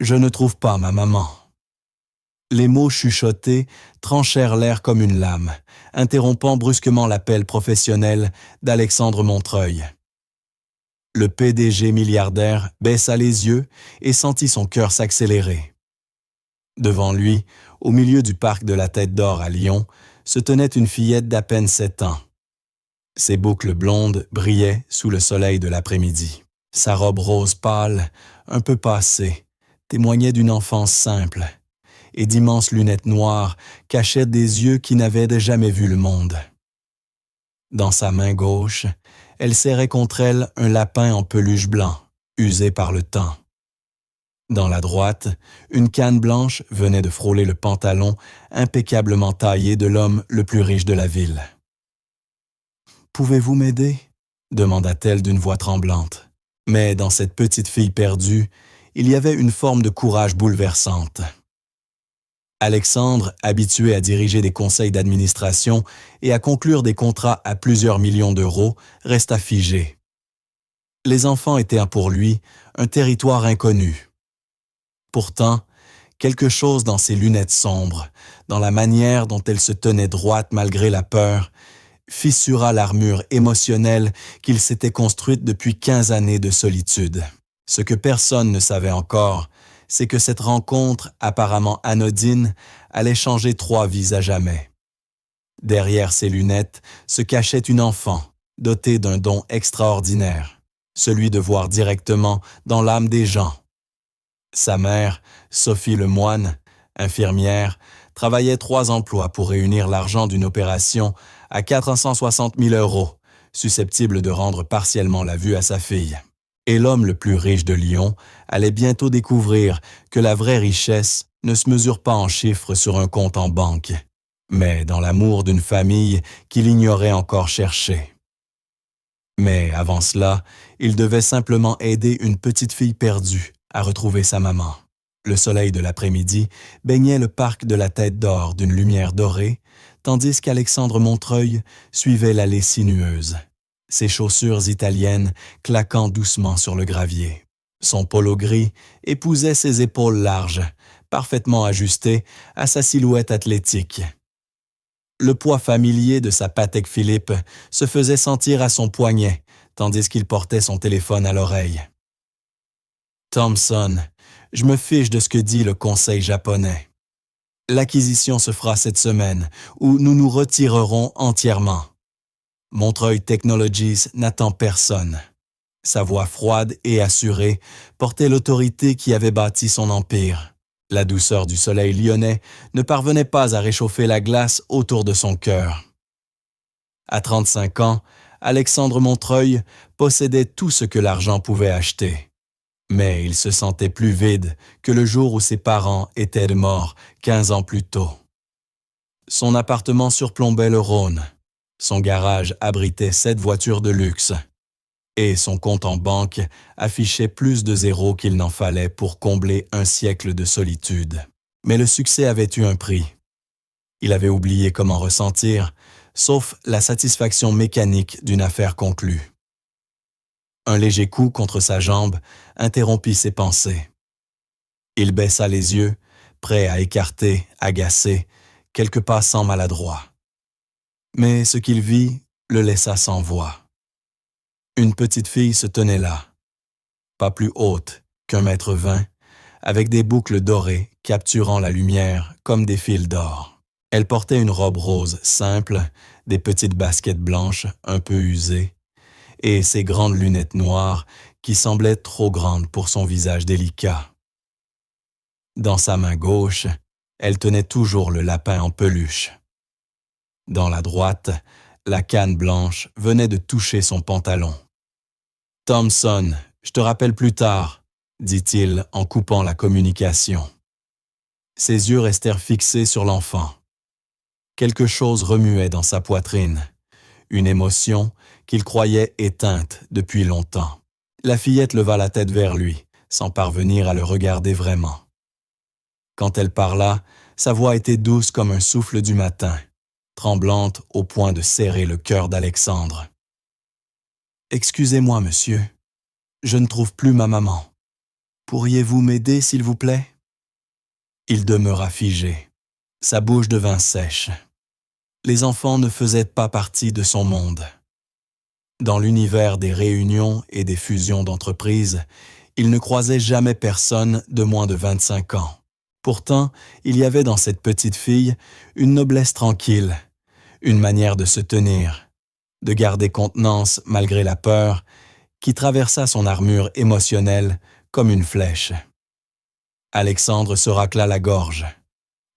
Je ne trouve pas ma maman. Les mots chuchotés tranchèrent l'air comme une lame, interrompant brusquement l'appel professionnel d'Alexandre Montreuil. Le PDG milliardaire baissa les yeux et sentit son cœur s'accélérer. Devant lui, au milieu du parc de la Tête d'Or à Lyon, se tenait une fillette d'à peine 7 ans. Ses boucles blondes brillaient sous le soleil de l'après-midi. Sa robe rose pâle, un peu passée, témoignait d'une enfance simple, et d'immenses lunettes noires cachaient des yeux qui n'avaient jamais vu le monde. Dans sa main gauche, elle serrait contre elle un lapin en peluche blanc, usé par le temps. Dans la droite, une canne blanche venait de frôler le pantalon impeccablement taillé de l'homme le plus riche de la ville. « Pouvez-vous m'aider » demanda-t-elle d'une voix tremblante. Mais dans cette petite fille perdue, il y avait une forme de courage bouleversante. Alexandre, habitué à diriger des conseils d'administration et à conclure des contrats à plusieurs millions d'euros, resta figé. Les enfants étaient pour lui un territoire inconnu. Pourtant, quelque chose dans ses lunettes sombres, dans la manière dont elle se tenait droite malgré la peur, fissura l'armure émotionnelle qu'il s'était construite depuis 15 années de solitude. Ce que personne ne savait encore, c'est que cette rencontre apparemment anodine allait changer 3 vies à jamais. Derrière ses lunettes se cachait une enfant, dotée d'un don extraordinaire, celui de voir directement dans l'âme des gens. Sa mère, Sophie Lemoine, infirmière, travaillait 3 emplois pour réunir l'argent d'une opération à 460 000 €, susceptible de rendre partiellement la vue à sa fille. Et l'homme le plus riche de Lyon allait bientôt découvrir que la vraie richesse ne se mesure pas en chiffres sur un compte en banque, mais dans l'amour d'une famille qu'il ignorait encore chercher. Mais avant cela, il devait simplement aider une petite fille perdue à retrouver sa maman. Le soleil de l'après-midi baignait le parc de la Tête d'Or d'une lumière dorée, tandis qu'Alexandre Montreuil suivait l'allée sinueuse, ses chaussures italiennes claquant doucement sur le gravier. Son polo gris épousait ses épaules larges, parfaitement ajustées à sa silhouette athlétique. Le poids familier de sa Patek Philippe se faisait sentir à son poignet, tandis qu'il portait son téléphone à l'oreille. « Thompson, je me fiche de ce que dit le conseil japonais. L'acquisition se fera cette semaine, où nous nous retirerons entièrement. Montreuil Technologies n'attend personne. » Sa voix froide et assurée portait l'autorité qui avait bâti son empire. La douceur du soleil lyonnais ne parvenait pas à réchauffer la glace autour de son cœur. À 35 ans, Alexandre Montreuil possédait tout ce que l'argent pouvait acheter. Mais il se sentait plus vide que le jour où ses parents étaient morts 15 ans plus tôt. Son appartement surplombait le Rhône. Son garage abritait 7 voitures de luxe. Et son compte en banque affichait plus de zéros qu'il n'en fallait pour combler un siècle de solitude. Mais le succès avait eu un prix. Il avait oublié comment ressentir, sauf la satisfaction mécanique d'une affaire conclue. Un léger coup contre sa jambe interrompit ses pensées. Il baissa les yeux, prêt à écarter, agacé, quelques passants maladroits. Mais ce qu'il vit le laissa sans voix. Une petite fille se tenait là, pas plus haute qu'1,20 m, avec des boucles dorées capturant la lumière comme des fils d'or. Elle portait une robe rose simple, des petites baskets blanches un peu usées, et ses grandes lunettes noires qui semblaient trop grandes pour son visage délicat. Dans sa main gauche, elle tenait toujours le lapin en peluche. Dans la droite, la canne blanche venait de toucher son pantalon. « Thompson, je te rappelle plus tard », dit-il en coupant la communication. Ses yeux restèrent fixés sur l'enfant. Quelque chose remuait dans sa poitrine, une émotion qu'il croyait éteinte depuis longtemps. La fillette leva la tête vers lui, sans parvenir à le regarder vraiment. Quand elle parla, sa voix était douce comme un souffle du matin, tremblante au point de serrer le cœur d'Alexandre. « Excusez-moi, monsieur, je ne trouve plus ma maman. Pourriez-vous m'aider, s'il vous plaît? Il demeura figé. Sa bouche devint sèche. Les enfants ne faisaient pas partie de son monde. Dans l'univers des réunions et des fusions d'entreprises, il ne croisait jamais personne de moins de 25 ans. Pourtant, il y avait dans cette petite fille une noblesse tranquille, une manière de se tenir, de garder contenance malgré la peur, qui traversa son armure émotionnelle comme une flèche. Alexandre se racla la gorge.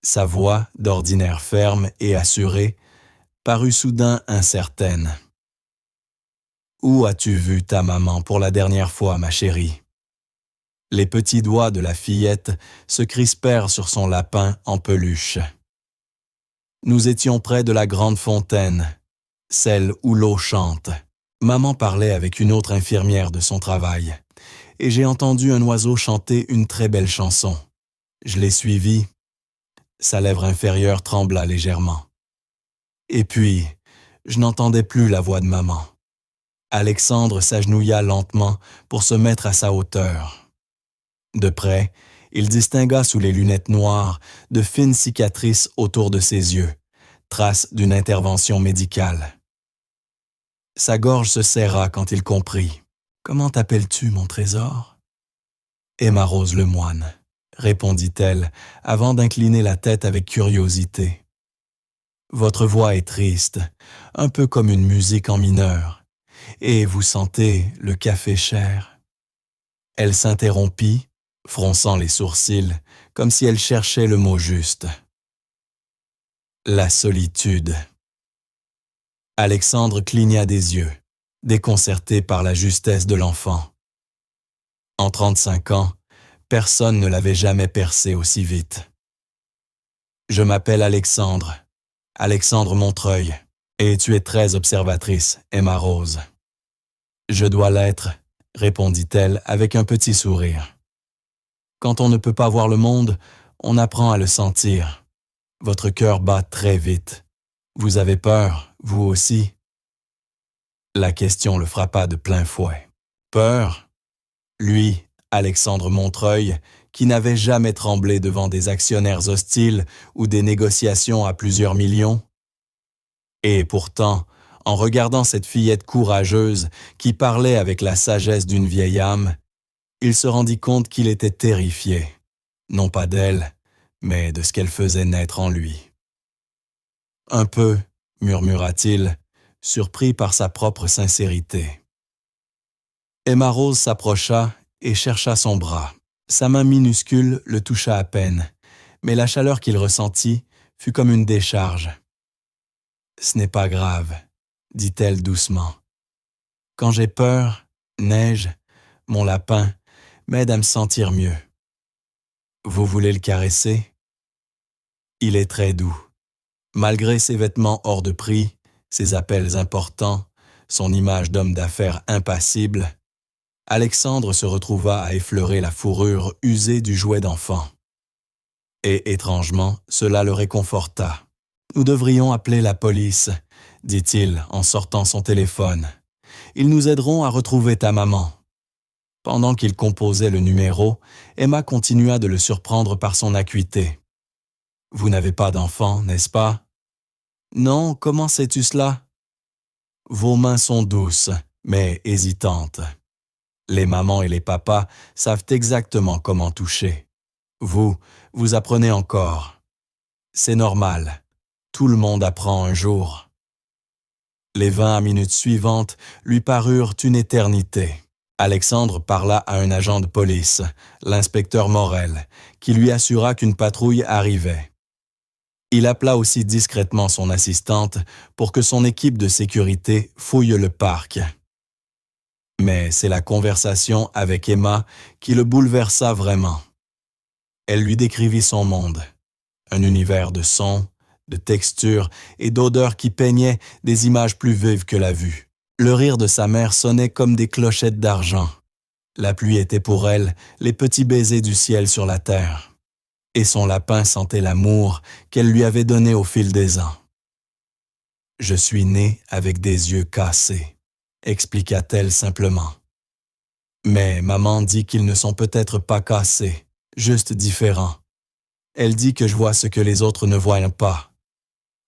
Sa voix, d'ordinaire ferme et assurée, parut soudain incertaine. « Où as-tu vu ta maman pour la dernière fois, ma chérie ?» Les petits doigts de la fillette se crispèrent sur son lapin en peluche. Nous étions près de la grande fontaine, celle où l'eau chante. Maman parlait avec une autre infirmière de son travail, et j'ai entendu un oiseau chanter une très belle chanson. Je l'ai suivi. Sa lèvre inférieure trembla légèrement. Et puis, je n'entendais plus la voix de maman. Alexandre s'agenouilla lentement pour se mettre à sa hauteur. De près, il distingua sous les lunettes noires de fines cicatrices autour de ses yeux, traces d'une intervention médicale. Sa gorge se serra quand il comprit. « Comment t'appelles-tu, mon trésor ?» « Emma Rose Lemoine », répondit-elle avant d'incliner la tête avec curiosité. « Votre voix est triste, un peu comme une musique en mineur, et vous sentez le café cher. » Elle s'interrompit, fronçant les sourcils, comme si elle cherchait le mot juste. La solitude. Alexandre cligna des yeux, déconcerté par la justesse de l'enfant. En 35 ans, personne ne l'avait jamais percé aussi vite. « Je m'appelle Alexandre, Alexandre Montreuil, et tu es très observatrice, Emma Rose. »« Je dois l'être, » répondit-elle avec un petit sourire. « Quand on ne peut pas voir le monde, on apprend à le sentir. Votre cœur bat très vite. Vous avez peur, vous aussi ?» La question le frappa de plein fouet. Peur? Lui, Alexandre Montreuil, qui n'avait jamais tremblé devant des actionnaires hostiles ou des négociations à plusieurs millions? Et pourtant, en regardant cette fillette courageuse qui parlait avec la sagesse d'une vieille âme, il se rendit compte qu'il était terrifié, non pas d'elle, mais de ce qu'elle faisait naître en lui. « Un peu », murmura-t-il, surpris par sa propre sincérité. Emma Rose s'approcha et chercha son bras. Sa main minuscule le toucha à peine, mais la chaleur qu'il ressentit fut comme une décharge. « Ce n'est pas grave, » dit-elle doucement. « Quand j'ai peur, Neige, mon lapin, m'aide à me sentir mieux. Vous voulez le caresser? Il est très doux. Malgré ses vêtements hors de prix, ses appels importants, son image d'homme d'affaires impassible, Alexandre se retrouva à effleurer la fourrure usée du jouet d'enfant. Et étrangement, cela le réconforta. « Nous devrions appeler la police, » dit-il en sortant son téléphone. « Ils nous aideront à retrouver ta maman. » Pendant qu'il composait le numéro, Emma continua de le surprendre par son acuité. « Vous n'avez pas d'enfant, n'est-ce pas? »« Non, comment sais-tu cela? » »« Vos mains sont douces, mais hésitantes. Les mamans et les papas savent exactement comment toucher. Vous apprenez encore. C'est normal. Tout le monde apprend un jour. » Les 20 minutes suivantes lui parurent une éternité. Alexandre parla à un agent de police, l'inspecteur Morel, qui lui assura qu'une patrouille arrivait. Il appela aussi discrètement son assistante pour que son équipe de sécurité fouille le parc. Mais c'est la conversation avec Emma qui le bouleversa vraiment. Elle lui décrivit son monde, un univers de sons, de textures et d'odeurs qui peignaient des images plus vives que la vue. Le rire de sa mère sonnait comme des clochettes d'argent. La pluie était pour elle les petits baisers du ciel sur la terre. Et son lapin sentait l'amour qu'elle lui avait donné au fil des ans. « Je suis née avec des yeux cassés », expliqua-t-elle simplement. Mais maman dit qu'ils ne sont peut-être pas cassés, juste différents. Elle dit que je vois ce que les autres ne voient pas.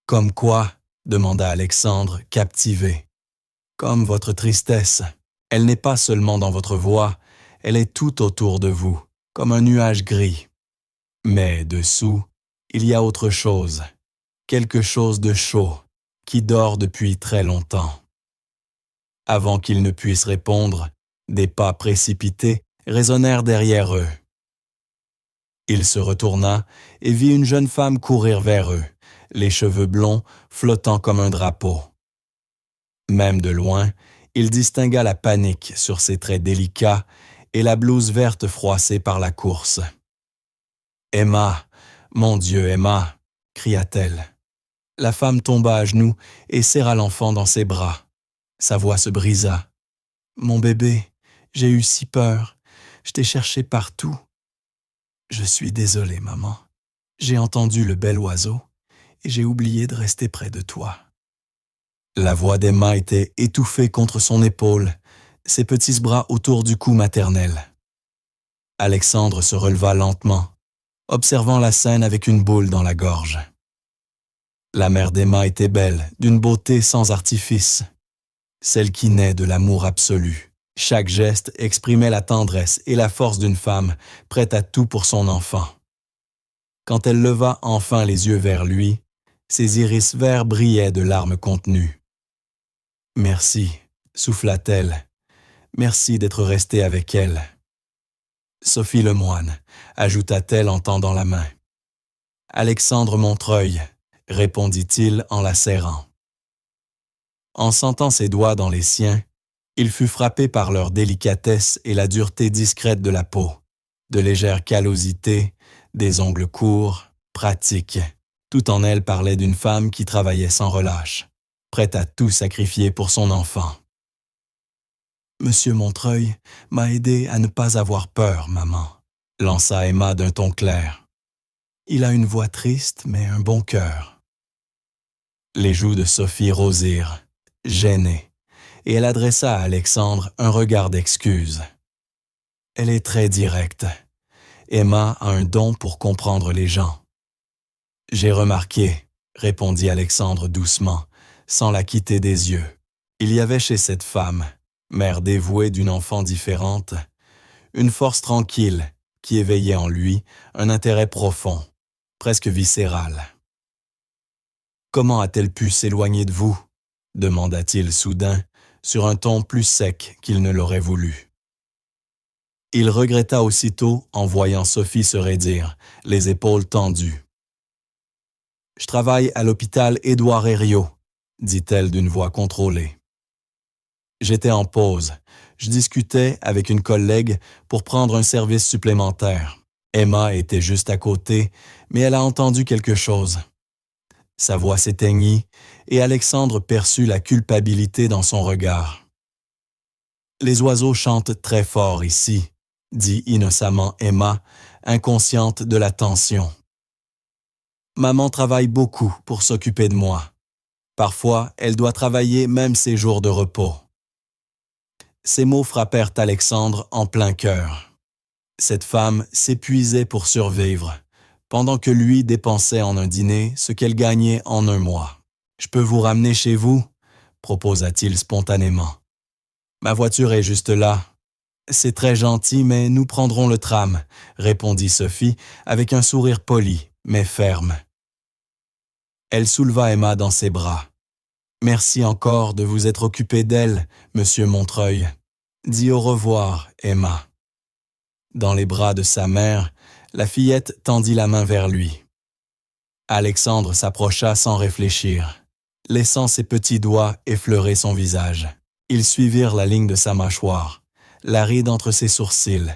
Comme quoi? Demanda Alexandre, captivé. Comme votre tristesse. Elle n'est pas seulement dans votre voix, elle est tout autour de vous, comme un nuage gris. Mais dessous, il y a autre chose, quelque chose de chaud, qui dort depuis très longtemps. Avant qu'ils ne puissent répondre, des pas précipités résonnèrent derrière eux. Il se retourna et vit une jeune femme courir vers eux, les cheveux blonds flottant comme un drapeau. Même de loin, il distingua la panique sur ses traits délicats et la blouse verte froissée par la course. « Emma, mon Dieu, Emma !» cria-t-elle. La femme tomba à genoux et serra l'enfant dans ses bras. Sa voix se brisa. « Mon bébé, j'ai eu si peur. Je t'ai cherché partout. »« Je suis désolée, maman. J'ai entendu le bel oiseau et j'ai oublié de rester près de toi. » La voix d'Emma était étouffée contre son épaule, ses petits bras autour du cou maternel. Alexandre se releva lentement, observant la scène avec une boule dans la gorge. La mère d'Emma était belle, d'une beauté sans artifice, celle qui naît de l'amour absolu. Chaque geste exprimait la tendresse et la force d'une femme, prête à tout pour son enfant. Quand elle leva enfin les yeux vers lui, ses iris verts brillaient de larmes contenues. « Merci, souffla-t-elle. Merci d'être resté avec elle. »« Sophie Lemoine, ajouta-t-elle en tendant la main. »« Alexandre Montreuil, répondit-il en la serrant. En sentant ses doigts dans les siens, il fut frappé par leur délicatesse et la dureté discrète de la peau, de légères callosités, des ongles courts, pratiques. Tout en elle parlait d'une femme qui travaillait sans relâche, prête à tout sacrifier pour son enfant. « Monsieur Montreuil m'a aidé à ne pas avoir peur, maman, » lança Emma d'un ton clair. « Il a une voix triste, mais un bon cœur. » Les joues de Sophie rosirent, gênée, et elle adressa à Alexandre un regard d'excuse. Elle est très directe. Emma a un don pour comprendre les gens. « J'ai remarqué, » répondit Alexandre doucement, sans la quitter des yeux. Il y avait chez cette femme, mère dévouée d'une enfant différente, une force tranquille qui éveillait en lui un intérêt profond, presque viscéral. « Comment a-t-elle pu s'éloigner de vous ?» demanda-t-il soudain, sur un ton plus sec qu'il ne l'aurait voulu. Il regretta aussitôt en voyant Sophie se raidir, les épaules tendues. « Je travaille à l'hôpital Édouard Herriot, » dit-elle d'une voix contrôlée. J'étais en pause. Je discutais avec une collègue pour prendre un service supplémentaire. Emma était juste à côté, mais elle a entendu quelque chose. Sa voix s'éteignit et Alexandre perçut la culpabilité dans son regard. « Les oiseaux chantent très fort ici, » dit innocemment Emma, inconsciente de la tension. « Maman travaille beaucoup pour s'occuper de moi. Parfois, elle doit travailler même ses jours de repos. » Ces mots frappèrent Alexandre en plein cœur. Cette femme s'épuisait pour survivre, pendant que lui dépensait en un dîner ce qu'elle gagnait en un mois. « Je peux vous ramener chez vous ?» proposa-t-il spontanément. « Ma voiture est juste là. »« C'est très gentil, mais nous prendrons le tram, » répondit Sophie avec un sourire poli, mais ferme. Elle souleva Emma dans ses bras. « Merci encore de vous être occupé d'elle, monsieur Montreuil. Dis au revoir, Emma. » Dans les bras de sa mère, la fillette tendit la main vers lui. Alexandre s'approcha sans réfléchir, laissant ses petits doigts effleurer son visage. Ils suivirent la ligne de sa mâchoire, la ride entre ses sourcils,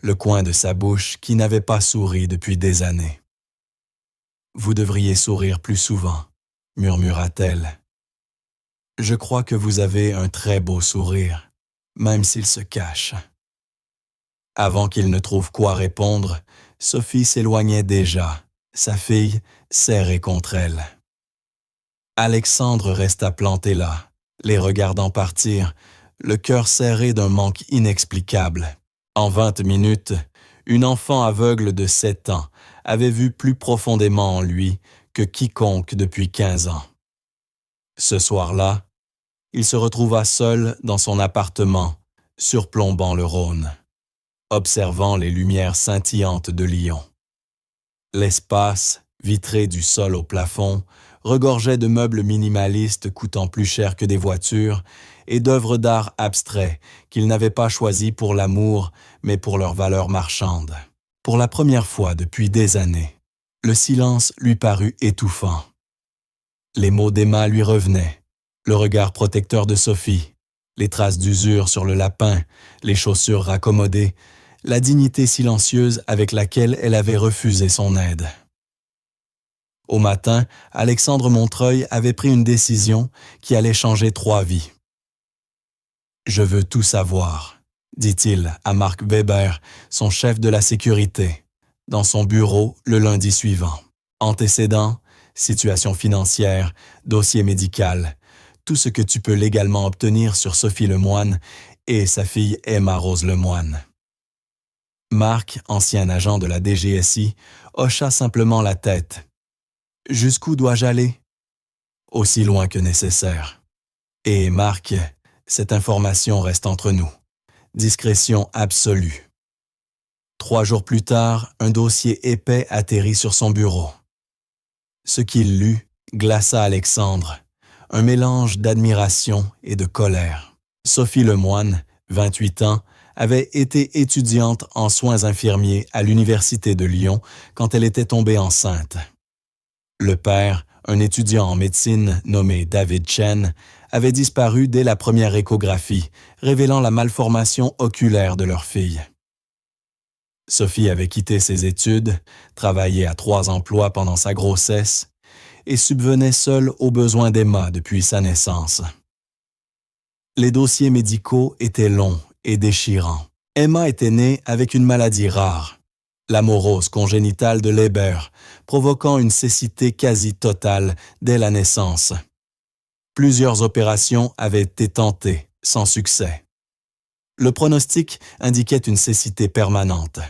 le coin de sa bouche qui n'avait pas souri depuis des années. « Vous devriez sourire plus souvent, » murmura-t-elle. « Je crois que vous avez un très beau sourire, même s'il se cache. » Avant qu'il ne trouve quoi répondre, Sophie s'éloignait déjà, sa fille serrée contre elle. Alexandre resta planté là, les regardant partir, le cœur serré d'un manque inexplicable. En 20 minutes, une enfant aveugle de 7 ans avait vu plus profondément en lui que quiconque depuis 15 ans. Ce soir-là, il se retrouva seul dans son appartement, surplombant le Rhône, observant les lumières scintillantes de Lyon. L'espace, vitré du sol au plafond, regorgeait de meubles minimalistes coûtant plus cher que des voitures et d'œuvres d'art abstraits qu'il n'avait pas choisies pour l'amour, mais pour leur valeur marchande. Pour la première fois depuis des années, le silence lui parut étouffant. Les mots d'Emma lui revenaient, le regard protecteur de Sophie, les traces d'usure sur le lapin, les chaussures raccommodées, la dignité silencieuse avec laquelle elle avait refusé son aide. Au matin, Alexandre Montreuil avait pris une décision qui allait changer 3 vies. « Je veux tout savoir », dit-il à Marc Weber, son chef de la sécurité, dans son bureau le lundi suivant. Antécédents, situation financière, dossier médical, tout ce que tu peux légalement obtenir sur Sophie Lemoine et sa fille Emma Rose Lemoine. Marc, ancien agent de la DGSI, hocha simplement la tête. « Jusqu'où dois-je aller ?»« Aussi loin que nécessaire. » Et Marc, cette information reste entre nous. Discrétion absolue. 3 jours plus tard, un dossier épais atterrit sur son bureau. Ce qu'il lut glaça Alexandre, un mélange d'admiration et de colère. Sophie Lemoine, 28 ans, avait été étudiante en soins infirmiers à l'Université de Lyon quand elle était tombée enceinte. Le père, un étudiant en médecine nommé David Chen, avait disparu dès la première échographie, révélant la malformation oculaire de leur fille. Sophie avait quitté ses études, travaillé à 3 emplois pendant sa grossesse et subvenait seule aux besoins d'Emma depuis sa naissance. Les dossiers médicaux étaient longs et déchirants. Emma était née avec une maladie rare, l'amorose congénitale de Leber, provoquant une cécité quasi totale dès la naissance. Plusieurs opérations avaient été tentées, sans succès. Le pronostic indiquait une cécité permanente.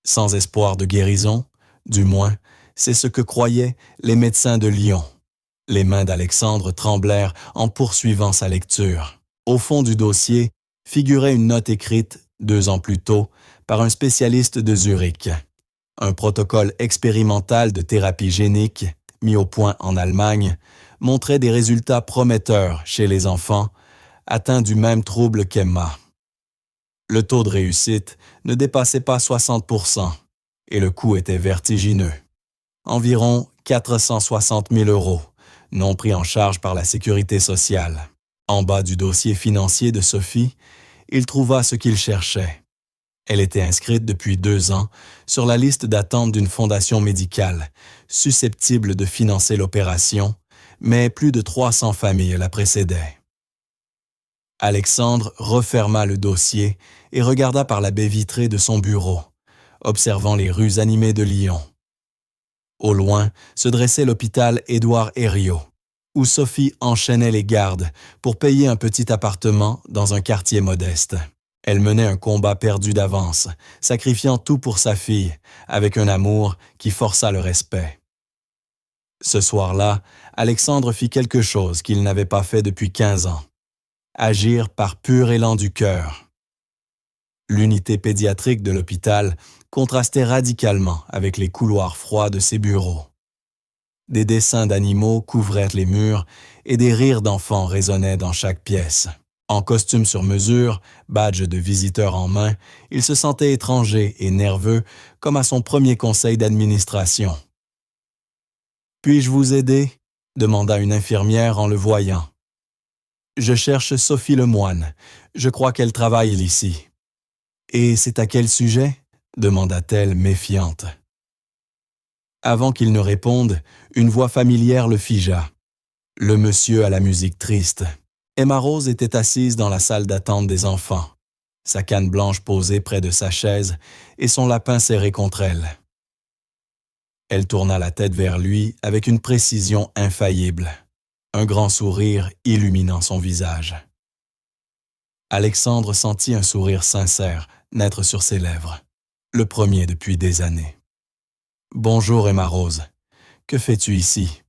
Sans espoir de guérison, du moins, c'est ce que croyaient les médecins de Lyon. Les mains d'Alexandre tremblèrent en poursuivant sa lecture. Au fond du dossier figurait une note écrite, 2 ans plus tôt, par un spécialiste de Zurich. Un protocole expérimental de thérapie génique, mis au point en Allemagne, montrait des résultats prometteurs chez les enfants atteints du même trouble qu'Emma. Le taux de réussite ne dépassait pas 60% et le coût était vertigineux. Environ 460 000 €, non pris en charge par la sécurité sociale. En bas du dossier financier de Sophie, il trouva ce qu'il cherchait. Elle était inscrite depuis 2 ans sur la liste d'attente d'une fondation médicale, susceptible de financer l'opération, mais plus de 300 familles la précédaient. Alexandre referma le dossier et regarda par la baie vitrée de son bureau, observant les rues animées de Lyon. Au loin se dressait l'hôpital Édouard Herriot, où Sophie enchaînait les gardes pour payer un petit appartement dans un quartier modeste. Elle menait un combat perdu d'avance, sacrifiant tout pour sa fille, avec un amour qui força le respect. Ce soir-là, Alexandre fit quelque chose qu'il n'avait pas fait depuis 15 ans. Agir par pur élan du cœur. L'unité pédiatrique de l'hôpital contrastait radicalement avec les couloirs froids de ses bureaux. Des dessins d'animaux couvraient les murs et des rires d'enfants résonnaient dans chaque pièce. En costume sur mesure, badge de visiteur en main, il se sentait étranger et nerveux comme à son premier conseil d'administration. « Puis-je vous aider ?» demanda une infirmière en le voyant. « Je cherche Sophie Lemoine. Je crois qu'elle travaille ici. »« Et c'est à quel sujet ?» demanda-t-elle méfiante. Avant qu'il ne réponde, une voix familière le figea. Le monsieur à la musique triste. Emma Rose était assise dans la salle d'attente des enfants, sa canne blanche posée près de sa chaise et son lapin serré contre elle. Elle tourna la tête vers lui avec une précision infaillible, un grand sourire illuminant son visage. Alexandre sentit un sourire sincère naître sur ses lèvres, le premier depuis des années. « Bonjour Emma Rose, que fais-tu ici? »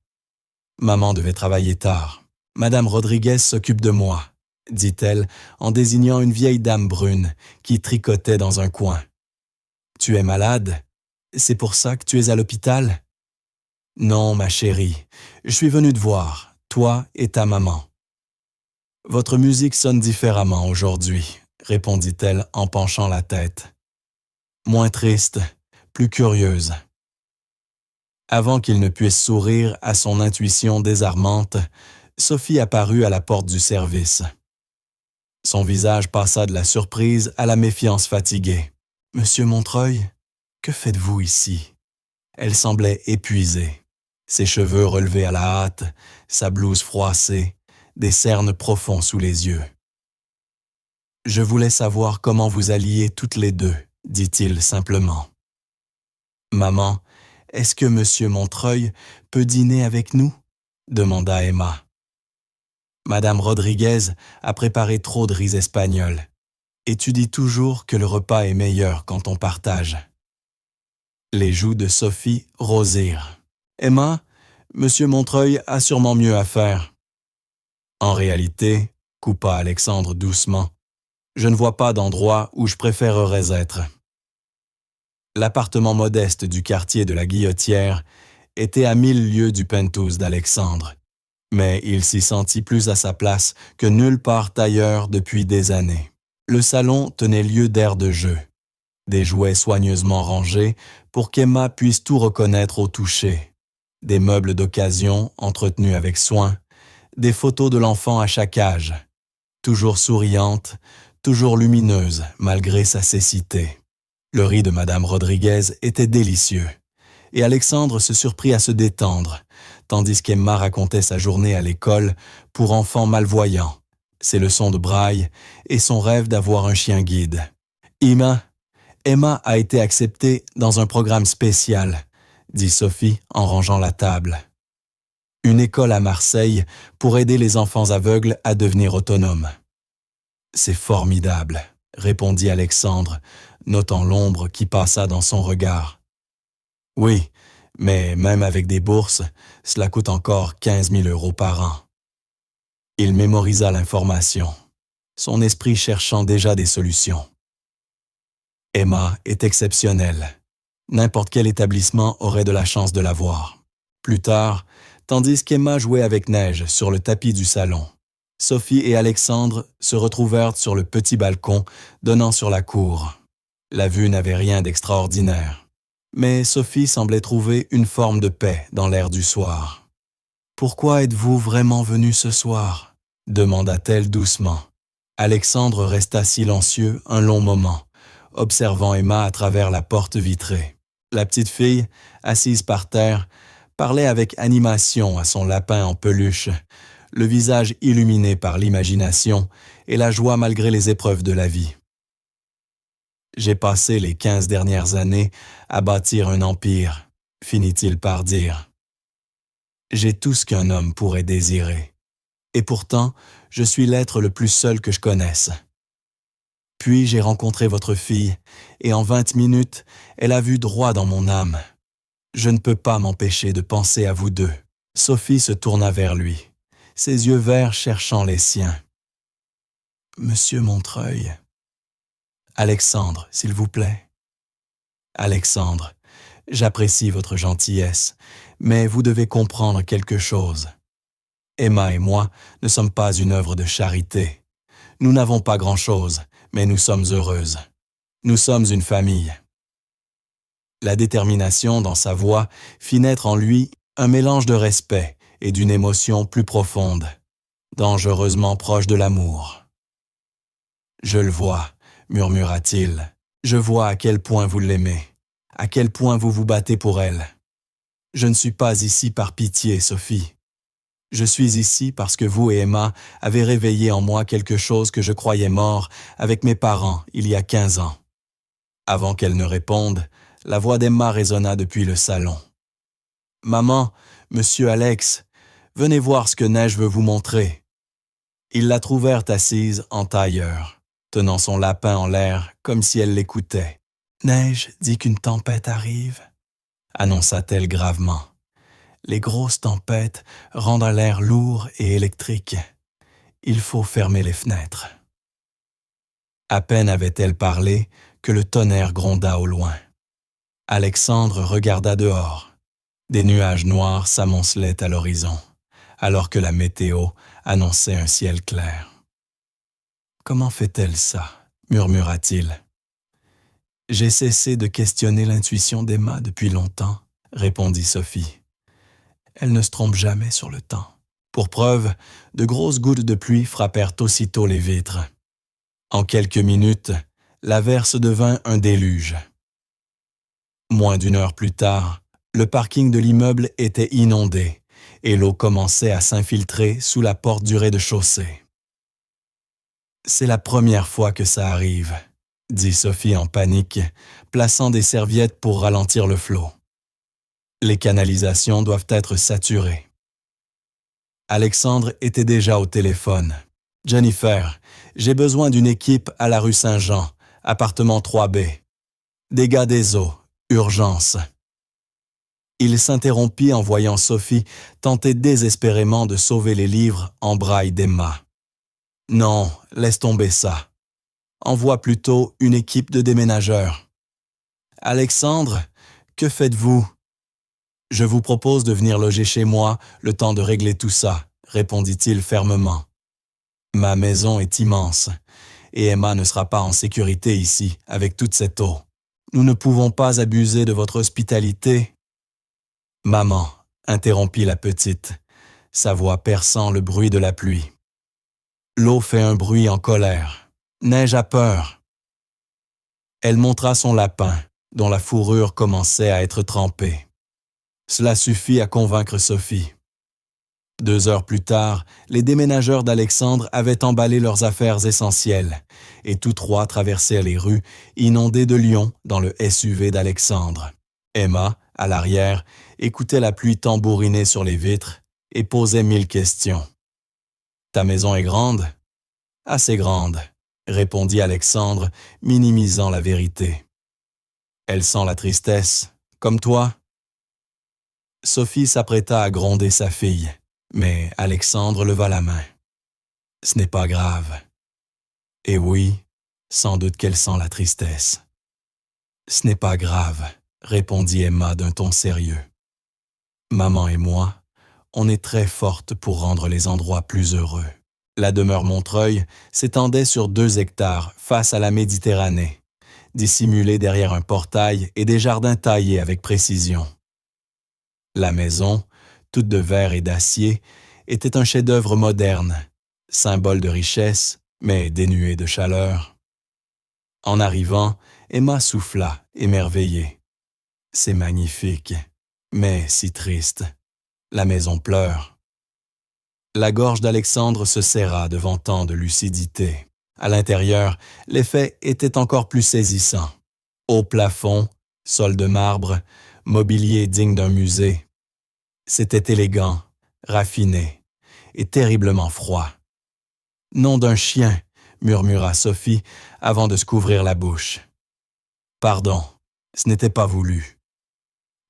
« Maman devait travailler tard. Madame Rodriguez s'occupe de moi, » dit-elle en désignant une vieille dame brune qui tricotait dans un coin. « Tu es malade? C'est pour ça que tu es à l'hôpital? » « Non, ma chérie, je suis venue te voir, toi et ta maman. »« Votre musique sonne différemment aujourd'hui, » répondit-elle en penchant la tête. Moins triste, plus curieuse. Avant qu'il ne puisse sourire à son intuition désarmante, Sophie apparut à la porte du service. Son visage passa de la surprise à la méfiance fatiguée. « Monsieur Montreuil, que faites-vous ici? » Elle semblait épuisée. Ses cheveux relevés à la hâte, sa blouse froissée, des cernes profonds sous les yeux. « Je voulais savoir comment vous alliez toutes les deux, » dit-il simplement. « Maman, est-ce que Monsieur Montreuil peut dîner avec nous? » demanda Emma. Madame Rodriguez a préparé trop de riz espagnol. Et tu dis toujours que le repas est meilleur quand on partage. Les joues de Sophie rosirent. Emma, Monsieur Montreuil a sûrement mieux à faire. En réalité, coupa Alexandre doucement, je ne vois pas d'endroit où je préférerais être. L'appartement modeste du quartier de la Guillotière était à 1000 lieues du penthouse d'Alexandre, mais il s'y sentit plus à sa place que nulle part ailleurs depuis des années. Le salon tenait lieu d'aire de jeu, des jouets soigneusement rangés pour qu'Emma puisse tout reconnaître au toucher, des meubles d'occasion entretenus avec soin, des photos de l'enfant à chaque âge, toujours souriante, toujours lumineuse malgré sa cécité. Le riz de Madame Rodriguez était délicieux, et Alexandre se surprit à se détendre, tandis qu'Emma racontait sa journée à l'école pour enfants malvoyants, ses leçons de braille et son rêve d'avoir un chien guide. Emma a été acceptée dans un programme spécial, dit Sophie en rangeant la table. Une école à Marseille pour aider les enfants aveugles à devenir autonomes. C'est formidable, répondit Alexandre, notant l'ombre qui passa dans son regard. Oui, mais même avec des bourses, cela coûte encore 15 000 € par an. Il mémorisa l'information, son esprit cherchant déjà des solutions. Emma est exceptionnelle. N'importe quel établissement aurait de la chance de la voir. Plus tard, tandis qu'Emma jouait avec Neige sur le tapis du salon, Sophie et Alexandre se retrouvèrent sur le petit balcon donnant sur la cour. La vue n'avait rien d'extraordinaire, mais Sophie semblait trouver une forme de paix dans l'air du soir. « Pourquoi êtes-vous vraiment venu ce soir ?» demanda-t-elle doucement. Alexandre resta silencieux un long moment, observant Emma à travers la porte vitrée. La petite fille, assise par terre, parlait avec animation à son lapin en peluche, le visage illuminé par l'imagination et la joie malgré les épreuves de la vie. J'ai passé les 15 dernières années à bâtir un empire, finit-il par dire. J'ai tout ce qu'un homme pourrait désirer. Et pourtant, je suis l'être le plus seul que je connaisse. Puis j'ai rencontré votre fille, et en 20 minutes, elle a vu droit dans mon âme. Je ne peux pas m'empêcher de penser à vous deux. Sophie se tourna vers lui, ses yeux verts cherchant les siens. Monsieur Montreuil. Alexandre, s'il vous plaît. Alexandre, j'apprécie votre gentillesse, mais vous devez comprendre quelque chose. Emma et moi ne sommes pas une œuvre de charité. Nous n'avons pas grand-chose, mais nous sommes heureuses. Nous sommes une famille. La détermination dans sa voix fit naître en lui un mélange de respect et d'une émotion plus profonde, dangereusement proche de l'amour. « Je le vois, » murmura-t-il. « Je vois à quel point vous l'aimez, à quel point vous vous battez pour elle. Je ne suis pas ici par pitié, Sophie. Je suis ici parce que vous et Emma avez réveillé en moi quelque chose que je croyais mort avec mes parents il y a 15 ans. » Avant qu'elle ne réponde, la voix d'Emma résonna depuis le salon. « Maman, monsieur Alex, venez voir ce que Neige veut vous montrer. » Ils la trouvèrent assise en tailleur, tenant son lapin en l'air comme si elle l'écoutait. « Neige dit qu'une tempête arrive, » annonça-t-elle gravement. « Les grosses tempêtes rendent l'air lourd et électrique. Il faut fermer les fenêtres. » À peine avait-elle parlé que le tonnerre gronda au loin. Alexandre regarda dehors. Des nuages noirs s'amoncelaient à l'horizon, alors que la météo annonçait un ciel clair. « Comment fait-elle ça ?» murmura-t-il. « J'ai cessé de questionner l'intuition d'Emma depuis longtemps, » répondit Sophie. « Elle ne se trompe jamais sur le temps. » Pour preuve, de grosses gouttes de pluie frappèrent aussitôt les vitres. En quelques minutes, l'averse devint un déluge. Moins d'une heure plus tard, le parking de l'immeuble était inondé et l'eau commençait à s'infiltrer sous la porte du rez-de-chaussée. « C'est la première fois que ça arrive, » dit Sophie en panique, plaçant des serviettes pour ralentir le flot. « Les canalisations doivent être saturées. » Alexandre était déjà au téléphone. « Jennifer, j'ai besoin d'une équipe à la rue Saint-Jean, appartement 3B. Dégâts des eaux, urgence. » Il s'interrompit en voyant Sophie tenter désespérément de sauver les livres en braille d'Emma. « Non, laisse tomber ça. Envoie plutôt une équipe de déménageurs. »« Alexandre, que faites-vous ?»« Je vous propose de venir loger chez moi le temps de régler tout ça, » répondit-il fermement. « Ma maison est immense, et Emma ne sera pas en sécurité ici avec toute cette eau. Nous ne pouvons pas abuser de votre hospitalité. »« Maman, » interrompit la petite, sa voix perçant le bruit de la pluie. L'eau fait un bruit en colère. Neige a peur. Elle montra son lapin, dont la fourrure commençait à être trempée. Cela suffit à convaincre Sophie. 2 heures plus tard, les déménageurs d'Alexandre avaient emballé leurs affaires essentielles, et tous trois traversèrent les rues, inondées de lions dans le SUV d'Alexandre. Emma, à l'arrière, écoutait la pluie tambouriner sur les vitres et posait 1000 questions. « Ta maison est grande ?»« Assez grande, » répondit Alexandre, minimisant la vérité. « Elle sent la tristesse, comme toi ?» Sophie s'apprêta à gronder sa fille, mais Alexandre leva la main. « Ce n'est pas grave. » « Et oui, sans doute qu'elle sent la tristesse. »« Ce n'est pas grave, » répondit Emma d'un ton sérieux. « Maman et moi, on est très fortes pour rendre les endroits plus heureux. » La demeure Montreuil s'étendait sur 2 hectares face à la Méditerranée, dissimulée derrière un portail et des jardins taillés avec précision. La maison, toute de verre et d'acier, était un chef-d'œuvre moderne, symbole de richesse, mais dénué de chaleur. En arrivant, Emma souffla, émerveillée. « C'est magnifique, mais si triste. La maison pleure. » La gorge d'Alexandre se serra devant tant de lucidité. À l'intérieur, l'effet était encore plus saisissant. Haut plafond, sol de marbre, mobilier digne d'un musée. C'était élégant, raffiné et terriblement froid. « Nom d'un chien !» murmura Sophie avant de se couvrir la bouche. « Pardon, ce n'était pas voulu. »«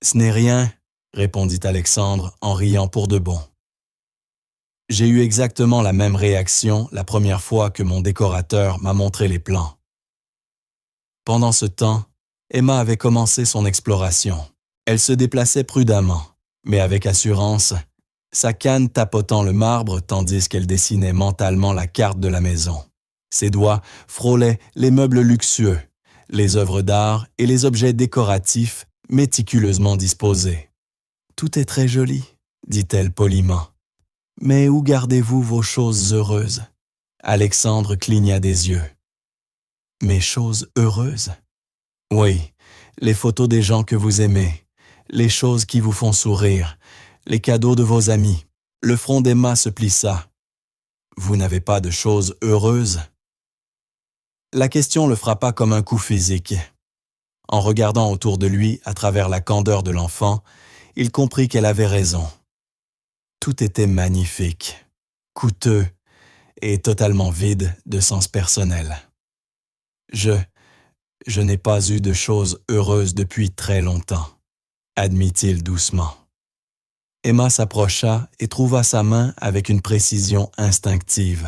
Ce n'est rien, » répondit Alexandre en riant pour de bon. J'ai eu exactement la même réaction la première fois que mon décorateur m'a montré les plans. Pendant ce temps, Emma avait commencé son exploration. Elle se déplaçait prudemment, mais avec assurance, sa canne tapotant le marbre tandis qu'elle dessinait mentalement la carte de la maison. Ses doigts frôlaient les meubles luxueux, les œuvres d'art et les objets décoratifs méticuleusement disposés. « Tout est très joli, » dit-elle poliment. « Mais où gardez-vous vos choses heureuses ?» Alexandre cligna des yeux. « Mes choses heureuses ?» « Oui, les photos des gens que vous aimez, les choses qui vous font sourire, les cadeaux de vos amis. » Le front d'Emma se plissa. « Vous n'avez pas de choses heureuses ?» La question le frappa comme un coup physique. En regardant autour de lui à travers la candeur de l'enfant, il comprit qu'elle avait raison. Tout était magnifique, coûteux et totalement vide de sens personnel. Je n'ai pas eu de choses heureuses depuis très longtemps, admit-il doucement. Emma s'approcha et trouva sa main avec une précision instinctive.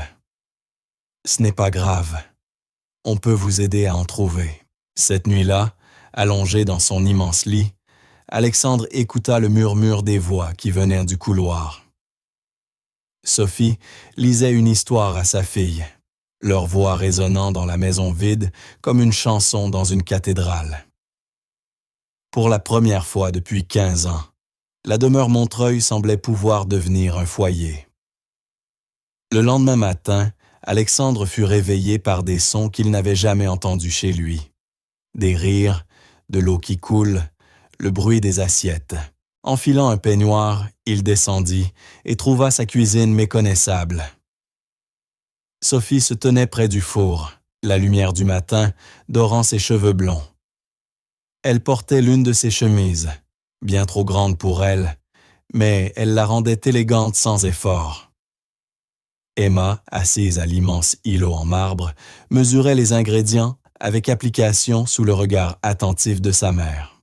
Ce n'est pas grave. On peut vous aider à en trouver. Cette nuit-là, allongé dans son immense lit, Alexandre écouta le murmure des voix qui venaient du couloir. Sophie lisait une histoire à sa fille, leur voix résonnant dans la maison vide comme une chanson dans une cathédrale. Pour la première fois depuis 15 ans, la demeure Montreuil semblait pouvoir devenir un foyer. Le lendemain matin, Alexandre fut réveillé par des sons qu'il n'avait jamais entendus chez lui. Des rires, de l'eau qui coule, le bruit des assiettes. Enfilant un peignoir, il descendit et trouva sa cuisine méconnaissable. Sophie se tenait près du four, la lumière du matin dorant ses cheveux blonds. Elle portait l'une de ses chemises, bien trop grande pour elle, mais elle la rendait élégante sans effort. Emma, assise à l'immense îlot en marbre, mesurait les ingrédients avec application sous le regard attentif de sa mère.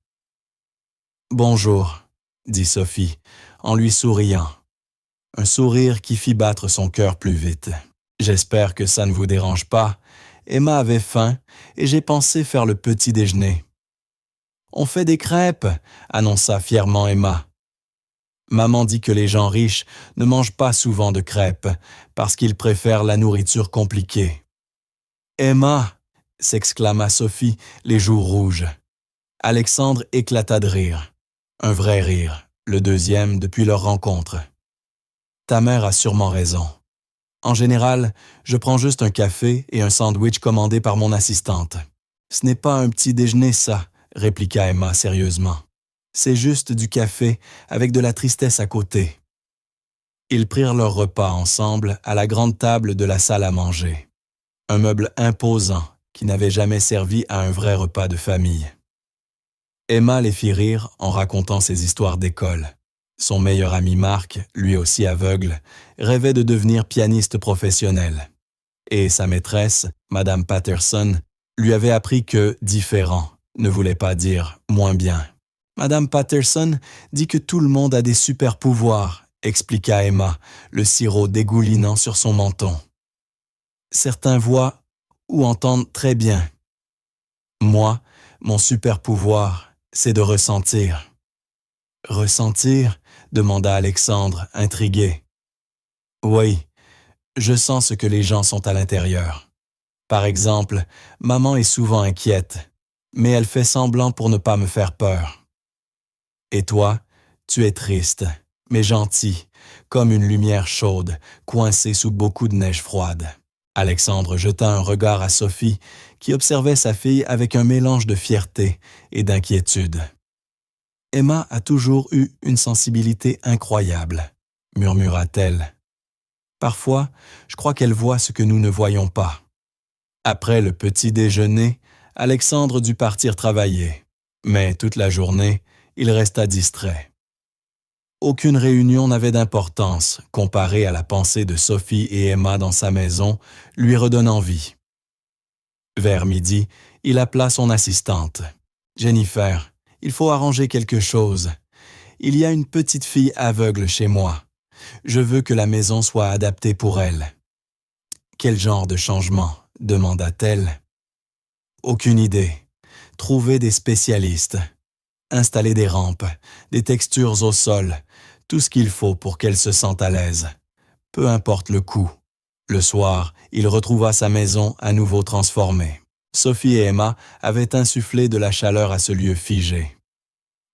« Bonjour », dit Sophie, en lui souriant. Un sourire qui fit battre son cœur plus vite. « J'espère que ça ne vous dérange pas. Emma avait faim et j'ai pensé faire le petit déjeuner. »« On fait des crêpes », annonça fièrement Emma. Maman dit que les gens riches ne mangent pas souvent de crêpes parce qu'ils préfèrent la nourriture compliquée. « Emma !» s'exclama Sophie, les joues rouges. Alexandre éclata de rire. Un vrai rire, le deuxième depuis leur rencontre. « Ta mère a sûrement raison. En général, je prends juste un café et un sandwich commandé par mon assistante. Ce n'est pas un petit déjeuner, ça, répliqua Emma sérieusement. C'est juste du café avec de la tristesse à côté. » Ils prirent leur repas ensemble à la grande table de la salle à manger. Un meuble imposant qui n'avait jamais servi à un vrai repas de famille. Emma les fit rire en racontant ses histoires d'école. Son meilleur ami Marc, lui aussi aveugle, rêvait de devenir pianiste professionnel. Et sa maîtresse, Madame Patterson, lui avait appris que « différent » ne voulait pas dire « moins bien ». Madame Patterson dit que tout le monde a des super pouvoirs, expliqua Emma, le sirop dégoulinant sur son menton. Certains voient ou entendent très bien. Moi, mon super pouvoir, c'est de ressentir. Ressentir ? Demanda Alexandre, intrigué. Oui, je sens ce que les gens sont à l'intérieur. Par exemple, maman est souvent inquiète, mais elle fait semblant pour ne pas me faire peur. Et toi, tu es triste, mais gentil, comme une lumière chaude, coincée sous beaucoup de neige froide. Alexandre jeta un regard à Sophie, qui observait sa fille avec un mélange de fierté et d'inquiétude. « Emma a toujours eu une sensibilité incroyable, » murmura-t-elle. « Parfois, je crois qu'elle voit ce que nous ne voyons pas. » Après le petit déjeuner, Alexandre dut partir travailler, mais toute la journée, il resta distrait. Aucune réunion n'avait d'importance comparée à la pensée de Sophie et Emma dans sa maison, lui redonnant vie. Vers midi, il appela son assistante. « Jennifer, il faut arranger quelque chose. Il y a une petite fille aveugle chez moi. Je veux que la maison soit adaptée pour elle. »« Quel genre de changement ?» demanda-t-elle. « Aucune idée. Trouver des spécialistes. Installer des rampes, des textures au sol, tout ce qu'il faut pour qu'elle se sente à l'aise. Peu importe le coût. » Le soir, il retrouva sa maison à nouveau transformée. Sophie et Emma avaient insufflé de la chaleur à ce lieu figé.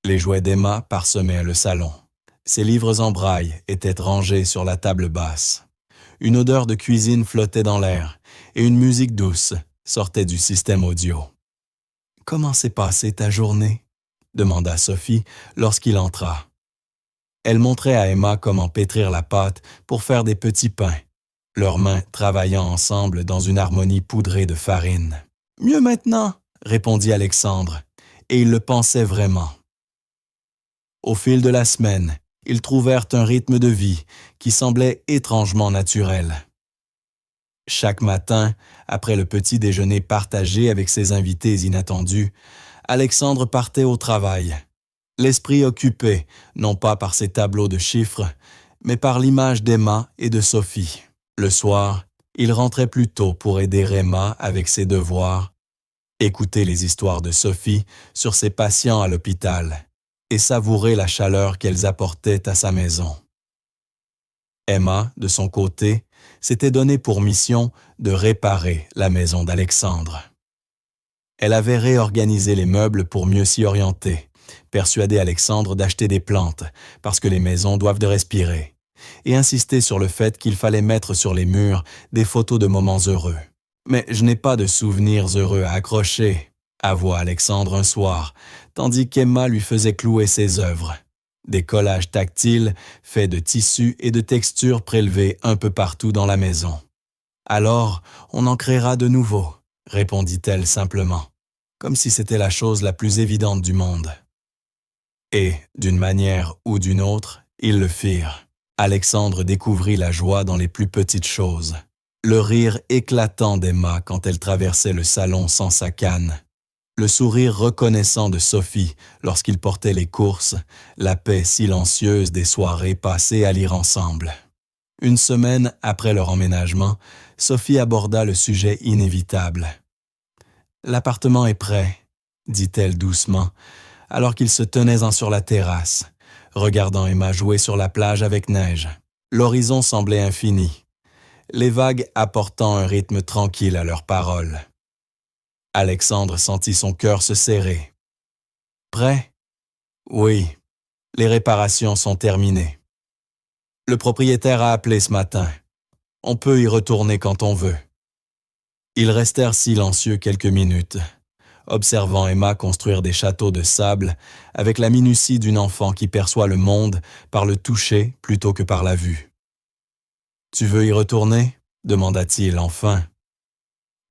Les jouets d'Emma parsemaient le salon. Ses livres en braille étaient rangés sur la table basse. Une odeur de cuisine flottait dans l'air et une musique douce sortait du système audio. « Comment s'est passée ta journée ?» demanda Sophie lorsqu'il entra. Elle montrait à Emma comment pétrir la pâte pour faire des petits pains, leurs mains travaillant ensemble dans une harmonie poudrée de farine. « Mieux maintenant !» répondit Alexandre, et il le pensait vraiment. Au fil de la semaine, ils trouvèrent un rythme de vie qui semblait étrangement naturel. Chaque matin, après le petit déjeuner partagé avec ses invités inattendus, Alexandre partait au travail. L'esprit occupé, non pas par ses tableaux de chiffres, mais par l'image d'Emma et de Sophie. Le soir, il rentrait plus tôt pour aider Emma avec ses devoirs, écouter les histoires de Sophie sur ses patients à l'hôpital et savourer la chaleur qu'elles apportaient à sa maison. Emma, de son côté, s'était donné pour mission de réparer la maison d'Alexandre. Elle avait réorganisé les meubles pour mieux s'y orienter, persuadé Alexandre d'acheter des plantes, parce que les maisons doivent de respirer, et insisté sur le fait qu'il fallait mettre sur les murs des photos de moments heureux. « Mais je n'ai pas de souvenirs heureux à accrocher », avoua Alexandre un soir, tandis qu'Emma lui faisait clouer ses œuvres. Des collages tactiles faits de tissus et de textures prélevées un peu partout dans la maison. « Alors, on en créera de nouveaux », répondit-elle simplement, comme si c'était la chose la plus évidente du monde. Et, d'une manière ou d'une autre, ils le firent. Alexandre découvrit la joie dans les plus petites choses. Le rire éclatant d'Emma quand elle traversait le salon sans sa canne. Le sourire reconnaissant de Sophie lorsqu'il portait les courses, la paix silencieuse des soirées passées à lire ensemble. Une semaine après leur emménagement, Sophie aborda le sujet inévitable. « L'appartement est prêt », dit-elle doucement, alors qu'ils se tenaient sur la terrasse, regardant Emma jouer sur la plage avec neige. L'horizon semblait infini, les vagues apportant un rythme tranquille à leurs paroles. Alexandre sentit son cœur se serrer. « Prêt ? Oui, les réparations sont terminées. Le propriétaire a appelé ce matin. On peut y retourner quand on veut. » Ils restèrent silencieux quelques minutes, observant Emma construire des châteaux de sable avec la minutie d'une enfant qui perçoit le monde par le toucher plutôt que par la vue. « Tu veux y retourner ?» demanda-t-il enfin.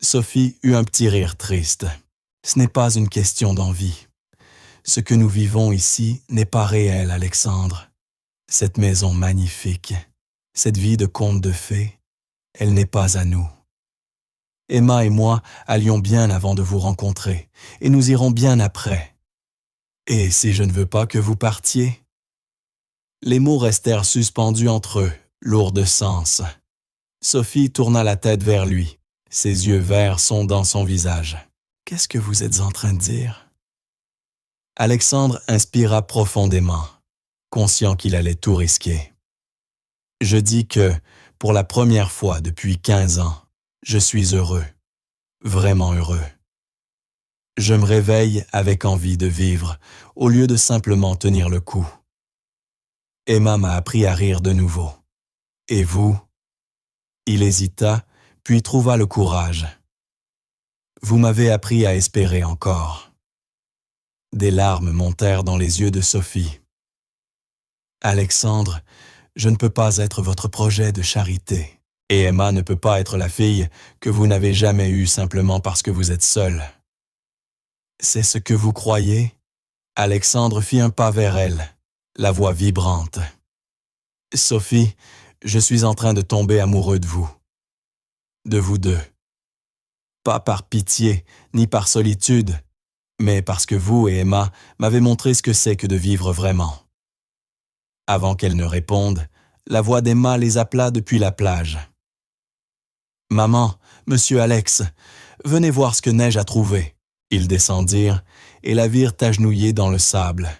Sophie eut un petit rire triste. « Ce n'est pas une question d'envie. Ce que nous vivons ici n'est pas réel, Alexandre. Cette maison magnifique, cette vie de conte de fées, elle n'est pas à nous. Emma et moi allions bien avant de vous rencontrer, et nous irons bien après. Et si je ne veux pas que vous partiez ?» Les mots restèrent suspendus entre eux, lourds de sens. Sophie tourna la tête vers lui, ses yeux verts sondant son visage. « Qu'est-ce que vous êtes en train de dire ?» Alexandre inspira profondément, conscient qu'il allait tout risquer. « Je dis que, pour la première fois depuis 15 ans, je suis heureux, vraiment heureux. Je me réveille avec envie de vivre, au lieu de simplement tenir le coup. » Emma m'a appris à rire de nouveau. « Et vous ?» Il hésita, puis trouva le courage. « Vous m'avez appris à espérer encore. » Des larmes montèrent dans les yeux de Sophie. « Alexandre, je ne peux pas être votre projet de charité. Et Emma ne peut pas être la fille que vous n'avez jamais eue simplement parce que vous êtes seule. » « C'est ce que vous croyez ?» Alexandre fit un pas vers elle, la voix vibrante. « Sophie, je suis en train de tomber amoureux de vous. De vous deux. Pas par pitié, ni par solitude, mais parce que vous et Emma m'avez montré ce que c'est que de vivre vraiment. » Avant qu'elle ne réponde, la voix d'Emma les appela depuis la plage. « Maman, monsieur Alex, venez voir ce que Neige a trouvé. » Ils descendirent et la virent agenouillée dans le sable,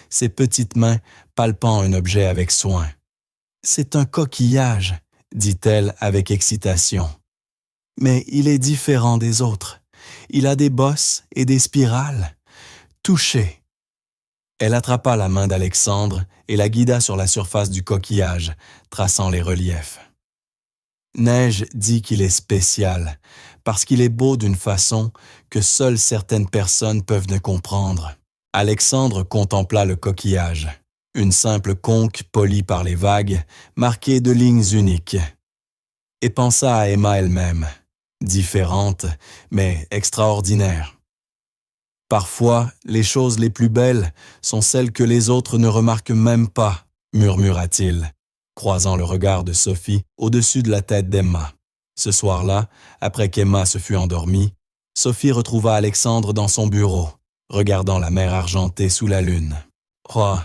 ses petites mains palpant un objet avec soin. « C'est un coquillage, » dit-elle avec excitation. « Mais il est différent des autres. Il a des bosses et des spirales. Touchez. » Elle attrapa la main d'Alexandre et la guida sur la surface du coquillage, traçant les reliefs. Neige dit qu'il est spécial, parce qu'il est beau d'une façon que seules certaines personnes peuvent ne comprendre. Alexandre contempla le coquillage, une simple conque polie par les vagues, marquée de lignes uniques, et pensa à Emma elle-même, différente, mais extraordinaire. Parfois, les choses les plus belles sont celles que les autres ne remarquent même pas, murmura-t-il, croisant le regard de Sophie au-dessus de la tête d'Emma. Ce soir-là, après qu'Emma se fut endormie, Sophie retrouva Alexandre dans son bureau, regardant la mer argentée sous la lune. « Oh,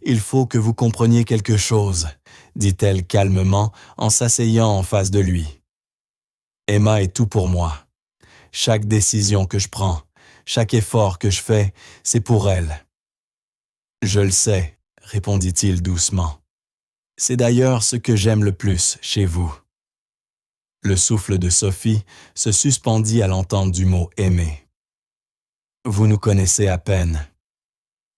il faut que vous compreniez quelque chose, » dit-elle calmement en s'asseyant en face de lui. « Emma est tout pour moi. Chaque décision que je prends, chaque effort que je fais, c'est pour elle. »« Je le sais, » répondit-il doucement. « C'est d'ailleurs ce que j'aime le plus chez vous. » Le souffle de Sophie se suspendit à l'entente du mot « aimer ». « Vous nous connaissez à peine.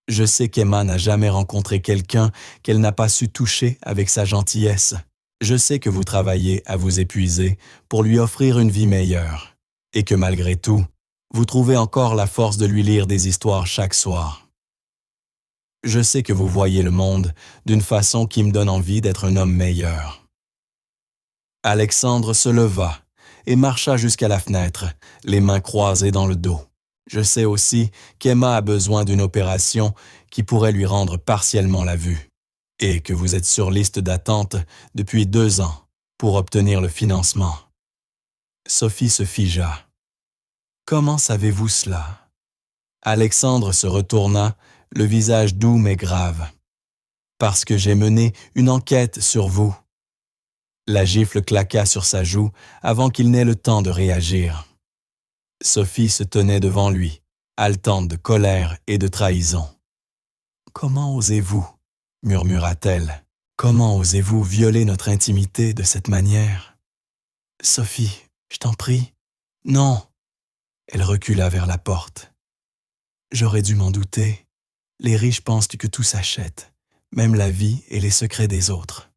Je sais qu'Emma n'a jamais rencontré quelqu'un qu'elle n'a pas su toucher avec sa gentillesse. Je sais que vous travaillez à vous épuiser pour lui offrir une vie meilleure, et que malgré tout, vous trouvez encore la force de lui lire des histoires chaque soir. Je sais que vous voyez le monde d'une façon qui me donne envie d'être un homme meilleur. » Alexandre se leva et marcha jusqu'à la fenêtre, les mains croisées dans le dos. Je sais aussi qu'Emma a besoin d'une opération qui pourrait lui rendre partiellement la vue, et que vous êtes sur liste d'attente depuis 2 ans pour obtenir le financement. Sophie se figea. « Comment savez-vous cela ?» Alexandre se retourna, le visage doux mais grave. « Parce que j'ai mené une enquête sur vous. » La gifle claqua sur sa joue avant qu'il n'ait le temps de réagir. Sophie se tenait devant lui, haletante de colère et de trahison. « Comment osez-vous » murmura-t-elle. « Comment osez-vous violer notre intimité de cette manière ?»« Sophie, je t'en prie. »« Non !» Elle recula vers la porte. « J'aurais dû m'en douter. Les riches pensent que tout s'achète, même la vie et les secrets des autres. »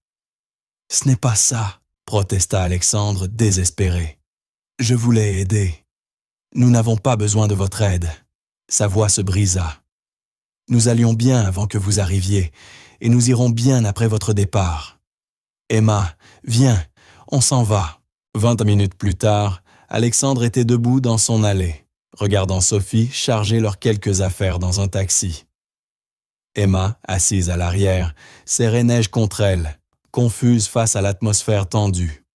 « Ce n'est pas ça !» protesta Alexandre, désespéré. « Je voulais aider. Nous n'avons pas besoin de votre aide. » Sa voix se brisa. « Nous allions bien avant que vous arriviez, et nous irons bien après votre départ. Emma, viens, on s'en va. » 20 minutes plus tard, Alexandre était debout dans son allée, regardant Sophie charger leurs quelques affaires dans un taxi. Emma, assise à l'arrière, serrait Neige contre elle, confuse face à l'atmosphère tendue.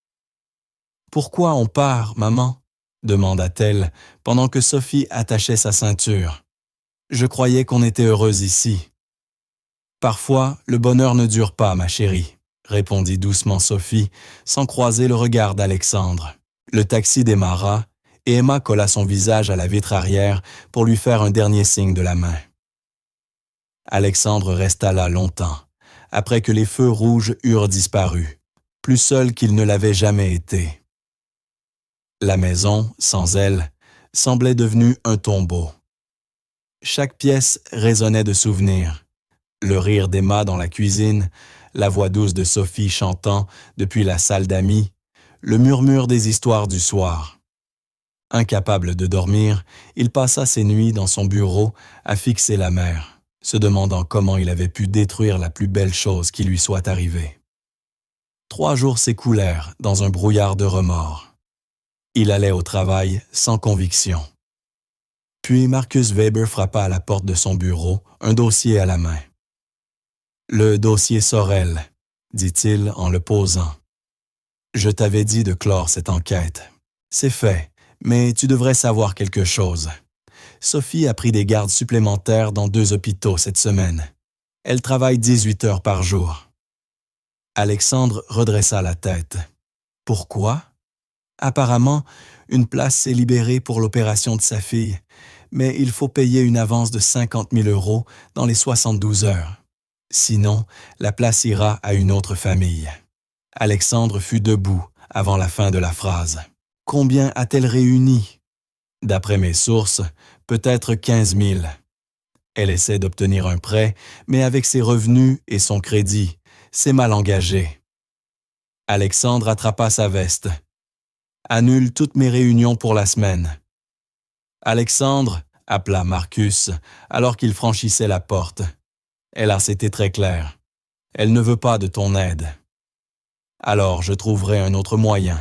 « Pourquoi on part, maman ?» demanda-t-elle pendant que Sophie attachait sa ceinture. « Je croyais qu'on était heureuse ici. »« Parfois, le bonheur ne dure pas, ma chérie, » répondit doucement Sophie, sans croiser le regard d'Alexandre. Le taxi démarra et Emma colla son visage à la vitre arrière pour lui faire un dernier signe de la main. Alexandre resta là longtemps, après que les feux rouges eurent disparu, plus seul qu'il ne l'avait jamais été. La maison, sans elle, semblait devenue un tombeau. Chaque pièce résonnait de souvenirs. Le rire d'Emma dans la cuisine, la voix douce de Sophie chantant depuis la salle d'amis, le murmure des histoires du soir. Incapable de dormir, il passa ses nuits dans son bureau à fixer la mer, se demandant comment il avait pu détruire la plus belle chose qui lui soit arrivée. 3 jours s'écoulèrent dans un brouillard de remords. Il allait au travail sans conviction. Puis Marcus Weber frappa à la porte de son bureau, un dossier à la main. « Le dossier Sorel, » dit-il en le posant. « Je t'avais dit de clore cette enquête. C'est fait, mais tu devrais savoir quelque chose. Sophie a pris des gardes supplémentaires dans 2 hôpitaux cette semaine. Elle travaille 18 heures par jour. » Alexandre redressa la tête. « Pourquoi ?» Apparemment, une place s'est libérée pour l'opération de sa fille, mais il faut payer une avance de 50 000 € dans les 72 heures. Sinon, la place ira à une autre famille. Alexandre fut debout avant la fin de la phrase. « Combien a-t-elle réuni ?» D'après mes sources, peut-être 15 000. Elle essaie d'obtenir un prêt, mais avec ses revenus et son crédit, c'est mal engagé. Alexandre attrapa sa veste. « Annule toutes mes réunions pour la semaine. » « Alexandre, » appela Marcus, alors qu'il franchissait la porte. « Hélas, c'était très clair. Elle ne veut pas de ton aide. Alors je trouverai un autre moyen. »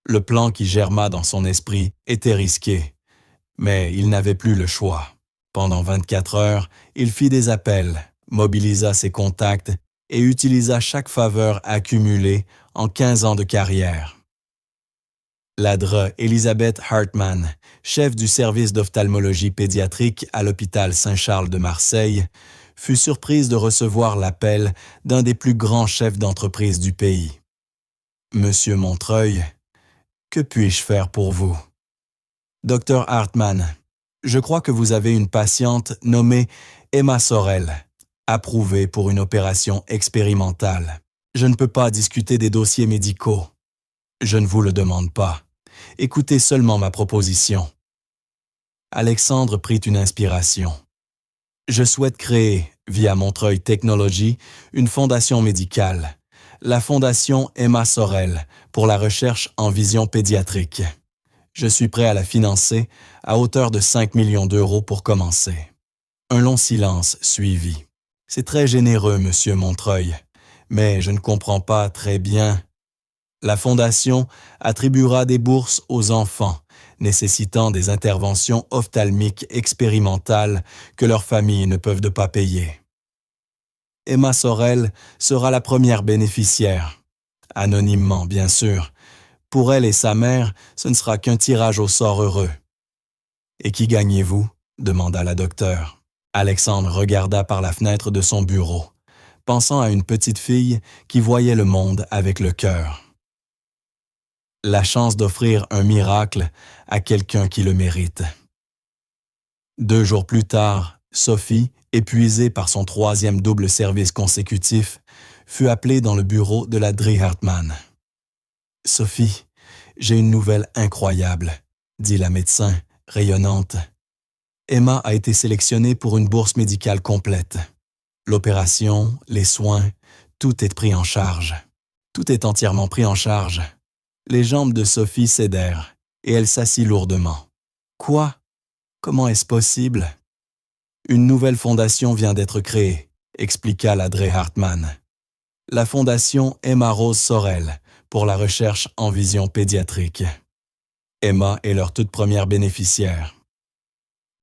Le plan qui germa dans son esprit était risqué, mais il n'avait plus le choix. Pendant 24 heures, il fit des appels, mobilisa ses contacts et utilisa chaque faveur accumulée en 15 ans de carrière. L'ADRE Elisabeth Hartmann, chef du service d'ophtalmologie pédiatrique à l'hôpital Saint-Charles de Marseille, fut surprise de recevoir l'appel d'un des plus grands chefs d'entreprise du pays. « Monsieur Montreuil, que puis-je faire pour vous? » « Docteur Hartmann, je crois que vous avez une patiente nommée Emma Sorel, approuvée pour une opération expérimentale. Je ne peux pas discuter des dossiers médicaux. Je ne vous le demande pas. Écoutez seulement ma proposition. » Alexandre prit une inspiration. « Je souhaite créer, via Montreuil Technologies, une fondation médicale, la Fondation Emma Sorel, pour la recherche en vision pédiatrique. Je suis prêt à la financer à hauteur de 5 millions d'euros pour commencer. » Un long silence suivit. « C'est très généreux, monsieur Montreuil, mais je ne comprends pas très bien. La Fondation attribuera des bourses aux enfants nécessitant des interventions ophtalmiques expérimentales que leurs familles ne peuvent pas payer. Emma Sorel sera la première bénéficiaire, anonymement bien sûr. Pour elle et sa mère, ce ne sera qu'un tirage au sort heureux. »« Et qui gagnez-vous » demanda la docteure. Alexandre regarda par la fenêtre de son bureau, pensant à une petite fille qui voyait le monde avec le cœur. La chance d'offrir un miracle à quelqu'un qui le mérite. 2 jours plus tard, Sophie, épuisée par son 3e double service consécutif, fut appelée dans le bureau de la Dre Hartmann. « Sophie, j'ai une nouvelle incroyable, » dit la médecin, rayonnante. « Emma a été sélectionnée pour une bourse médicale complète. L'opération, les soins, tout est pris en charge. Tout est entièrement pris en charge. » Les jambes de Sophie cédèrent et elle s'assit lourdement. « Quoi? Comment est-ce possible? » « Une nouvelle fondation vient d'être créée, » expliqua la Dre Hartmann. « La fondation Emma Rose Sorel pour la recherche en vision pédiatrique. Emma est leur toute première bénéficiaire. »«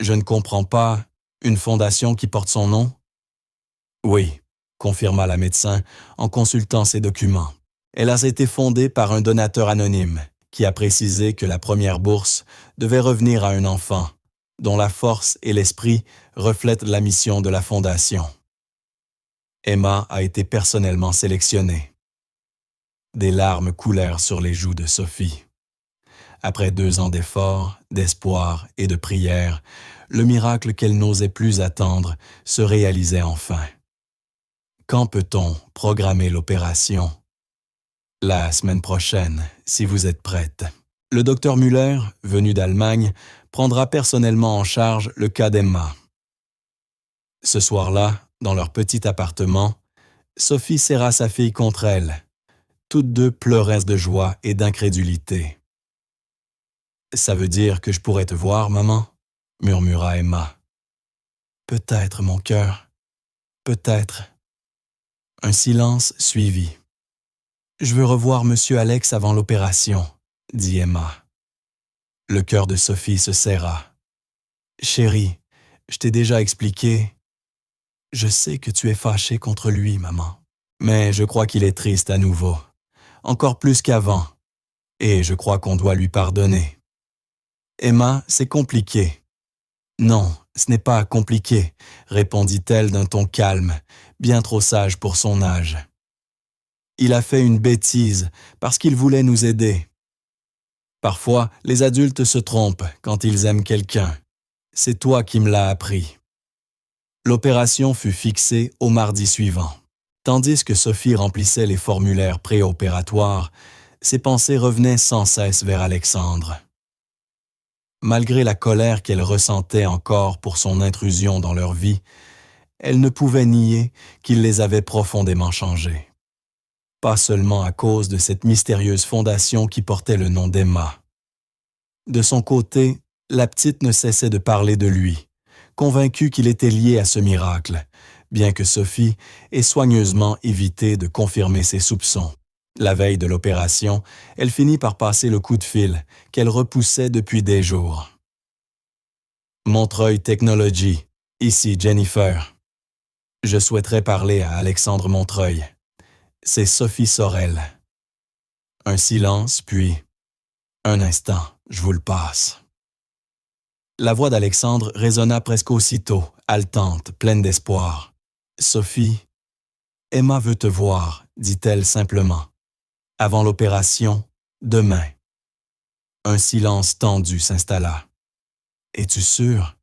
Je ne comprends pas, une fondation qui porte son nom? » ?»« Oui, » confirma la médecin en consultant ses documents. « Elle a été fondée par un donateur anonyme qui a précisé que la première bourse devait revenir à un enfant dont la force et l'esprit reflètent la mission de la Fondation. Emma a été personnellement sélectionnée. » Des larmes coulèrent sur les joues de Sophie. Après 2 ans d'efforts, d'espoir et de prières, le miracle qu'elle n'osait plus attendre se réalisait enfin. Quand peut-on programmer l'opération? La semaine prochaine, si vous êtes prête. Le docteur Müller, venu d'Allemagne, prendra personnellement en charge le cas d'Emma. Ce soir-là, dans leur petit appartement, Sophie serra sa fille contre elle. Toutes 2 pleuraient de joie et d'incrédulité. « Ça veut dire que je pourrais te voir, maman ?» murmura Emma. « Peut-être, mon cœur, peut-être. » Un silence suivit. « Je veux revoir monsieur Alex avant l'opération, » dit Emma. Le cœur de Sophie se serra. « Chérie, je t'ai déjà expliqué. Je sais que tu es fâchée contre lui, maman. Mais je crois qu'il est triste à nouveau, encore plus qu'avant, et je crois qu'on doit lui pardonner. » « Emma, c'est compliqué. »« Non, ce n'est pas compliqué, » répondit-elle d'un ton calme, bien trop sage pour son âge. « Il a fait une bêtise parce qu'il voulait nous aider. Parfois, les adultes se trompent quand ils aiment quelqu'un. C'est toi qui me l'as appris. » L'opération fut fixée au mardi suivant. Tandis que Sophie remplissait les formulaires préopératoires, ses pensées revenaient sans cesse vers Alexandre. Malgré la colère qu'elle ressentait encore pour son intrusion dans leur vie, elle ne pouvait nier qu'il les avait profondément changés. Pas seulement à cause de cette mystérieuse fondation qui portait le nom d'Emma. De son côté, la petite ne cessait de parler de lui, convaincue qu'il était lié à ce miracle, bien que Sophie ait soigneusement évité de confirmer ses soupçons. La veille de l'opération, elle finit par passer le coup de fil qu'elle repoussait depuis des jours. « Montreuil Technologies, ici Jennifer. Je souhaiterais parler à Alexandre Montreuil. C'est Sophie Sorel. » Un silence, puis Un instant, je vous le passe. La voix d'Alexandre résonna presque aussitôt, haletante, pleine d'espoir. Sophie, Emma veut te voir, dit-elle simplement. Avant l'opération, demain. Un silence tendu s'installa. Es-tu sûr?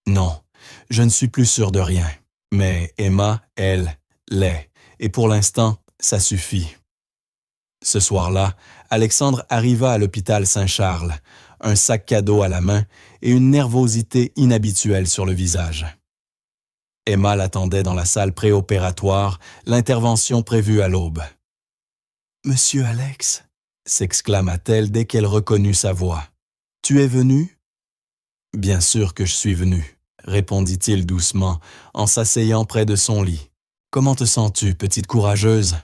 Non, je ne suis plus sûr de rien. Mais Emma, elle, l'est. Et pour l'instant, ça suffit. Ce soir-là, Alexandre arriva à l'hôpital Saint-Charles, un sac cadeau à la main et une nervosité inhabituelle sur le visage. Emma l'attendait dans la salle préopératoire, l'intervention prévue à l'aube. « Monsieur Alex » s'exclama-t-elle dès qu'elle reconnut sa voix. « Tu es venu ?»« Bien sûr que je suis venu, » répondit-il doucement en s'asseyant près de son lit. « Comment te sens-tu, petite courageuse ?»«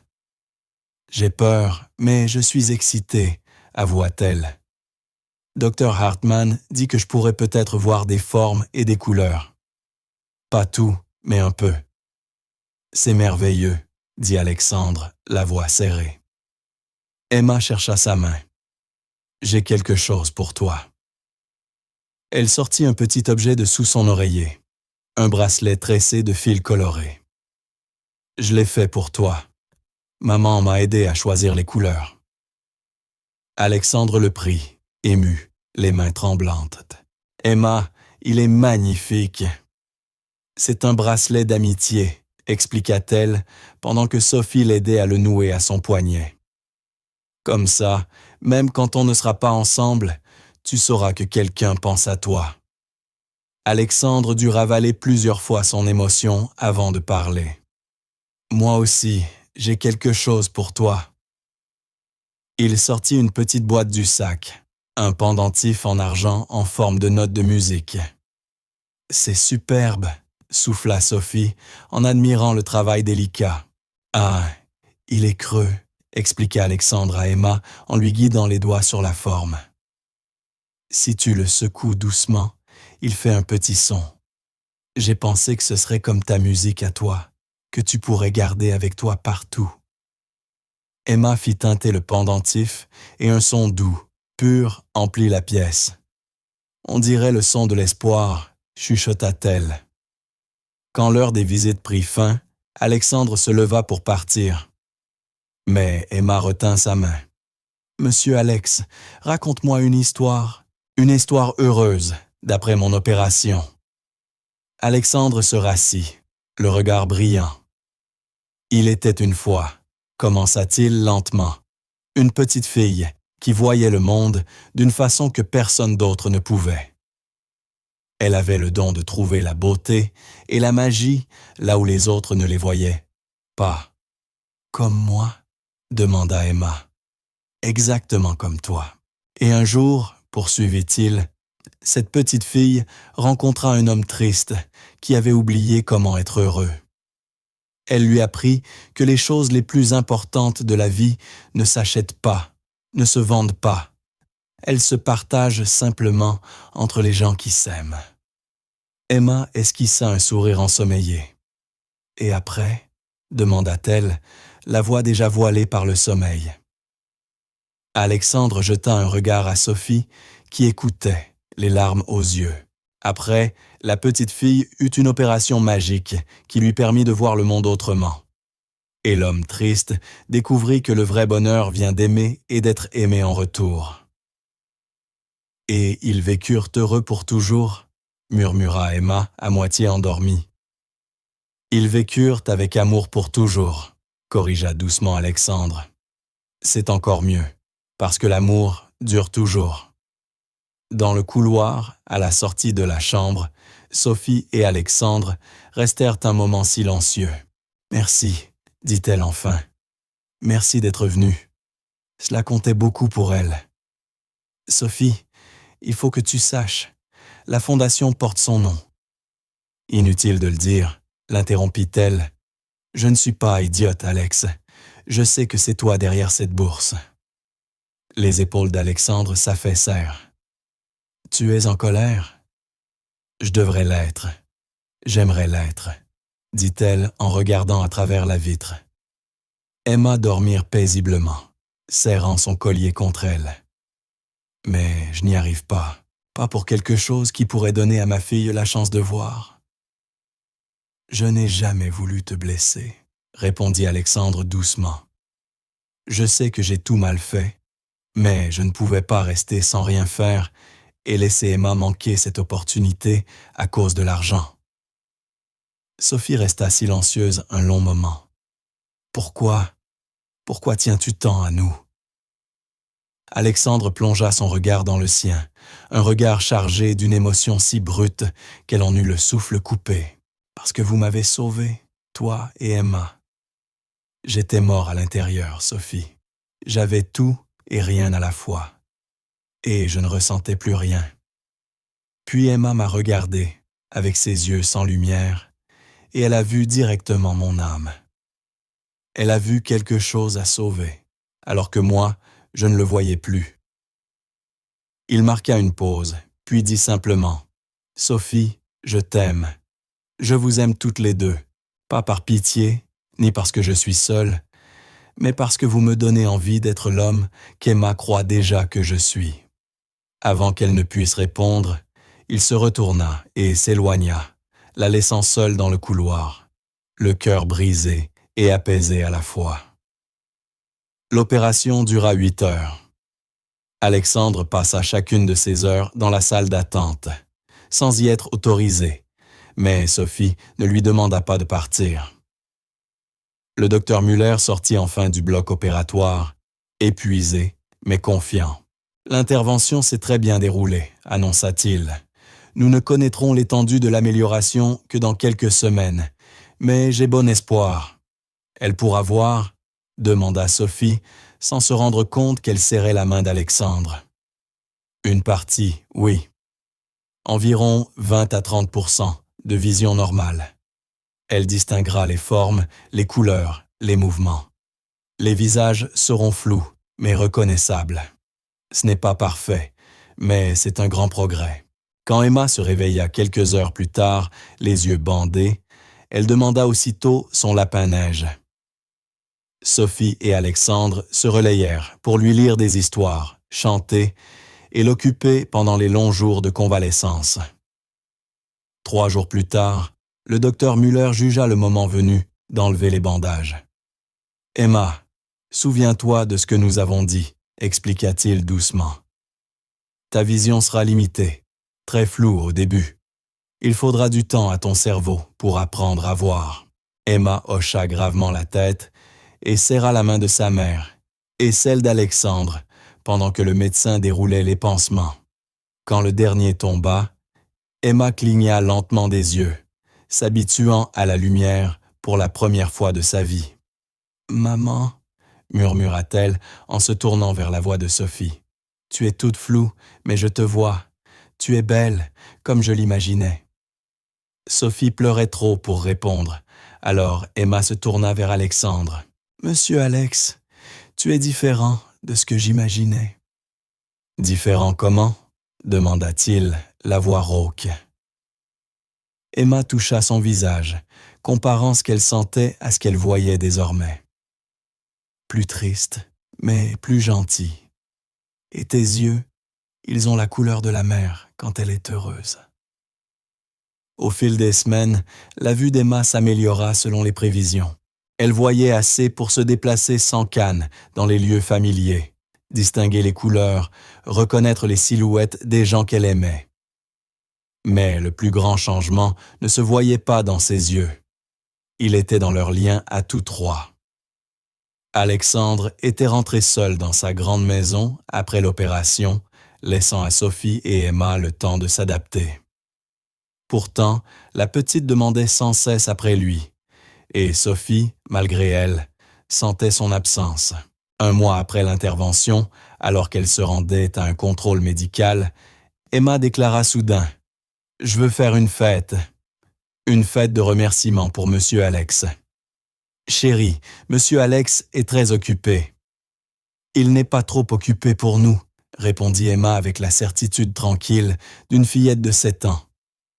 J'ai peur, mais je suis excitée, » avoua-t-elle. « Dr Hartmann dit que je pourrais peut-être voir des formes et des couleurs. »« Pas tout, mais un peu. »« C'est merveilleux, » dit Alexandre, la voix serrée. Emma chercha sa main. « J'ai quelque chose pour toi. » Elle sortit un petit objet de sous son oreiller, un bracelet tressé de fils colorés. « Je l'ai fait pour toi. Maman m'a aidé à choisir les couleurs. » Alexandre le prit, ému, les mains tremblantes. « Emma, il est magnifique. » « C'est un bracelet d'amitié, » expliqua-t-elle, pendant que Sophie l'aidait à le nouer à son poignet. « Comme ça, même quand on ne sera pas ensemble, tu sauras que quelqu'un pense à toi. » Alexandre dut ravaler plusieurs fois son émotion avant de parler. « Moi aussi, j'ai quelque chose pour toi. » Il sortit une petite boîte du sac, un pendentif en argent en forme de note de musique. « C'est superbe !» souffla Sophie en admirant le travail délicat. « Ah, il est creux !» expliqua Alexandre à Emma en lui guidant les doigts sur la forme. « Si tu le secoues doucement, il fait un petit son. J'ai pensé que ce serait comme ta musique à toi, que tu pourrais garder avec toi partout. » Emma fit tinter le pendentif et un son doux, pur, emplit la pièce. « On dirait le son de l'espoir », chuchota-t-elle. Quand l'heure des visites prit fin, Alexandre se leva pour partir. Mais Emma retint sa main. « Monsieur Alex, raconte-moi une histoire heureuse, d'après mon opération. » Alexandre se rassit, le regard brillant. « Il était une fois, » commença-t-il lentement, « une petite fille qui voyait le monde d'une façon que personne d'autre ne pouvait. Elle avait le don de trouver la beauté et la magie là où les autres ne les voyaient pas. « Comme moi ?» demanda Emma. « Exactement comme toi. Et un jour, poursuivit-il, cette petite fille rencontra un homme triste qui avait oublié comment être heureux. Elle lui apprit que les choses les plus importantes de la vie ne s'achètent pas, ne se vendent pas. Elles se partagent simplement entre les gens qui s'aiment. » Emma esquissa un sourire ensommeillé. « Et après ?» demanda-t-elle, la voix déjà voilée par le sommeil. Alexandre jeta un regard à Sophie, qui écoutait, les larmes aux yeux. Après, la petite fille eut une opération magique qui lui permit de voir le monde autrement. Et l'homme triste découvrit que le vrai bonheur vient d'aimer et d'être aimé en retour. « Et ils vécurent heureux pour toujours ?» murmura Emma, à moitié endormie. « Ils vécurent avec amour pour toujours », corrigea doucement Alexandre. « C'est encore mieux, parce que l'amour dure toujours. » Dans le couloir, à la sortie de la chambre, Sophie et Alexandre restèrent un moment silencieux. « Merci, » dit-elle enfin. « Merci d'être venue. Cela comptait beaucoup pour elle. »« Sophie, il faut que tu saches. La fondation porte son nom. » « Inutile de le dire, » l'interrompit-elle. « Je ne suis pas idiote, Alex. Je sais que c'est toi derrière cette bourse. » Les épaules d'Alexandre s'affaissèrent. « Tu es en colère? »« Je devrais l'être. J'aimerais l'être, » dit-elle en regardant à travers la vitre. Emma dormirent paisiblement, serrant son collier contre elle. Mais je n'y arrive pas. Pas pour quelque chose qui pourrait donner à ma fille la chance de voir. Je n'ai jamais voulu te blesser, répondit Alexandre doucement. Je sais que j'ai tout mal fait, mais je ne pouvais pas rester sans rien faire et laisser Emma manquer cette opportunité à cause de l'argent. Sophie resta silencieuse un long moment. Pourquoi tiens-tu tant à nous? Alexandre plongea son regard dans le sien, un regard chargé d'une émotion si brute qu'elle en eut le souffle coupé. Parce que vous m'avez sauvé, toi et Emma. J'étais mort à l'intérieur, Sophie. J'avais tout et rien à la fois. Et je ne ressentais plus rien. Puis Emma m'a regardé, avec ses yeux sans lumière, et elle a vu directement mon âme. Elle a vu quelque chose à sauver, alors que moi, je ne le voyais plus. Il marqua une pause, puis dit simplement, « Sophie, je t'aime. Je vous aime toutes les deux, pas par pitié, ni parce que je suis seul, mais parce que vous me donnez envie d'être l'homme qu'Emma croit déjà que je suis. » Avant qu'elle ne puisse répondre, il se retourna et s'éloigna, la laissant seule dans le couloir, le cœur brisé et apaisé à la fois. L'opération dura 8 heures. Alexandre passa chacune de ces heures dans la salle d'attente, sans y être autorisé, mais Sophie ne lui demanda pas de partir. Le docteur Muller sortit enfin du bloc opératoire, épuisé, mais confiant. « L'intervention s'est très bien déroulée, annonça-t-il. Nous ne connaîtrons l'étendue de l'amélioration que dans quelques semaines, mais j'ai bon espoir. » « Elle pourra voir ?» demanda Sophie, sans se rendre compte qu'elle serrait la main d'Alexandre. « Une partie, oui. Environ 20 à 30% de vision normale. Elle distinguera les formes, les couleurs, les mouvements. Les visages seront flous, mais reconnaissables. Ce n'est pas parfait, mais c'est un grand progrès. » Quand Emma se réveilla quelques heures plus tard, les yeux bandés, elle demanda aussitôt son lapin-neige. Sophie et Alexandre se relayèrent pour lui lire des histoires, chanter et l'occuper pendant les longs jours de convalescence. 3 jours plus tard, le docteur Muller jugea le moment venu d'enlever les bandages. « Emma, souviens-toi de ce que nous avons dit, » expliqua-t-il doucement. « Ta vision sera limitée, très floue au début. Il faudra du temps à ton cerveau pour apprendre à voir. » Emma hocha gravement la tête et serra la main de sa mère et celle d'Alexandre pendant que le médecin déroulait les pansements. Quand le dernier tomba, Emma cligna lentement des yeux, s'habituant à la lumière pour la première fois de sa vie. « Maman, » murmura-t-elle en se tournant vers la voix de Sophie. « Tu es toute floue, mais je te vois. Tu es belle, comme je l'imaginais. » Sophie pleurait trop pour répondre, alors Emma se tourna vers Alexandre. « Monsieur Alex, tu es différent de ce que j'imaginais. » « Différent comment ?» demanda-t-il, la voix rauque. Emma toucha son visage, comparant ce qu'elle sentait à ce qu'elle voyait désormais. Plus triste, mais plus gentil. Et tes yeux, ils ont la couleur de la mer quand elle est heureuse. Au fil des semaines, la vue d'Emma s'améliora selon les prévisions. Elle voyait assez pour se déplacer sans canne dans les lieux familiers, distinguer les couleurs, reconnaître les silhouettes des gens qu'elle aimait. Mais le plus grand changement ne se voyait pas dans ses yeux. Il était dans leur lien à tous trois. Alexandre était rentré seul dans sa grande maison après l'opération, laissant à Sophie et Emma le temps de s'adapter. Pourtant, la petite demandait sans cesse après lui, et Sophie, malgré elle, sentait son absence. 1 mois après l'intervention, alors qu'elle se rendait à un contrôle médical, Emma déclara soudain « Je veux faire une fête de remerciement pour Monsieur Alex. » « Chérie, Monsieur Alex est très occupé. »« Il n'est pas trop occupé pour nous, » répondit Emma avec la certitude tranquille d'une fillette de 7 ans.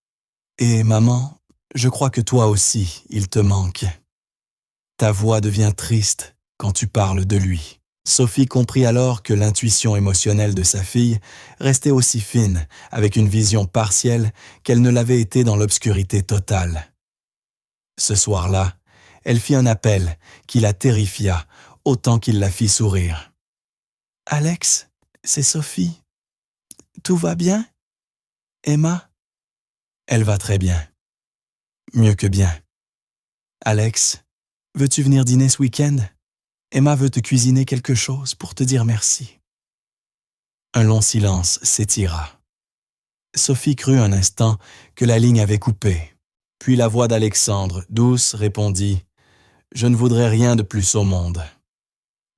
« Et maman, je crois que toi aussi, il te manque. Ta voix devient triste quand tu parles de lui. » Sophie comprit alors que l'intuition émotionnelle de sa fille restait aussi fine, avec une vision partielle, qu'elle ne l'avait été dans l'obscurité totale. Ce soir-là, elle fit un appel qui la terrifia autant qu'il la fit sourire. « Alex, c'est Sophie. Tout va bien? Emma? » « Elle va très bien. Mieux que bien. Alex, veux-tu venir dîner ce week-end? Emma veut te cuisiner quelque chose pour te dire merci. » Un long silence s'étira. Sophie crut un instant que la ligne avait coupé. Puis la voix d'Alexandre, douce, répondit « Je ne voudrais rien de plus au monde. »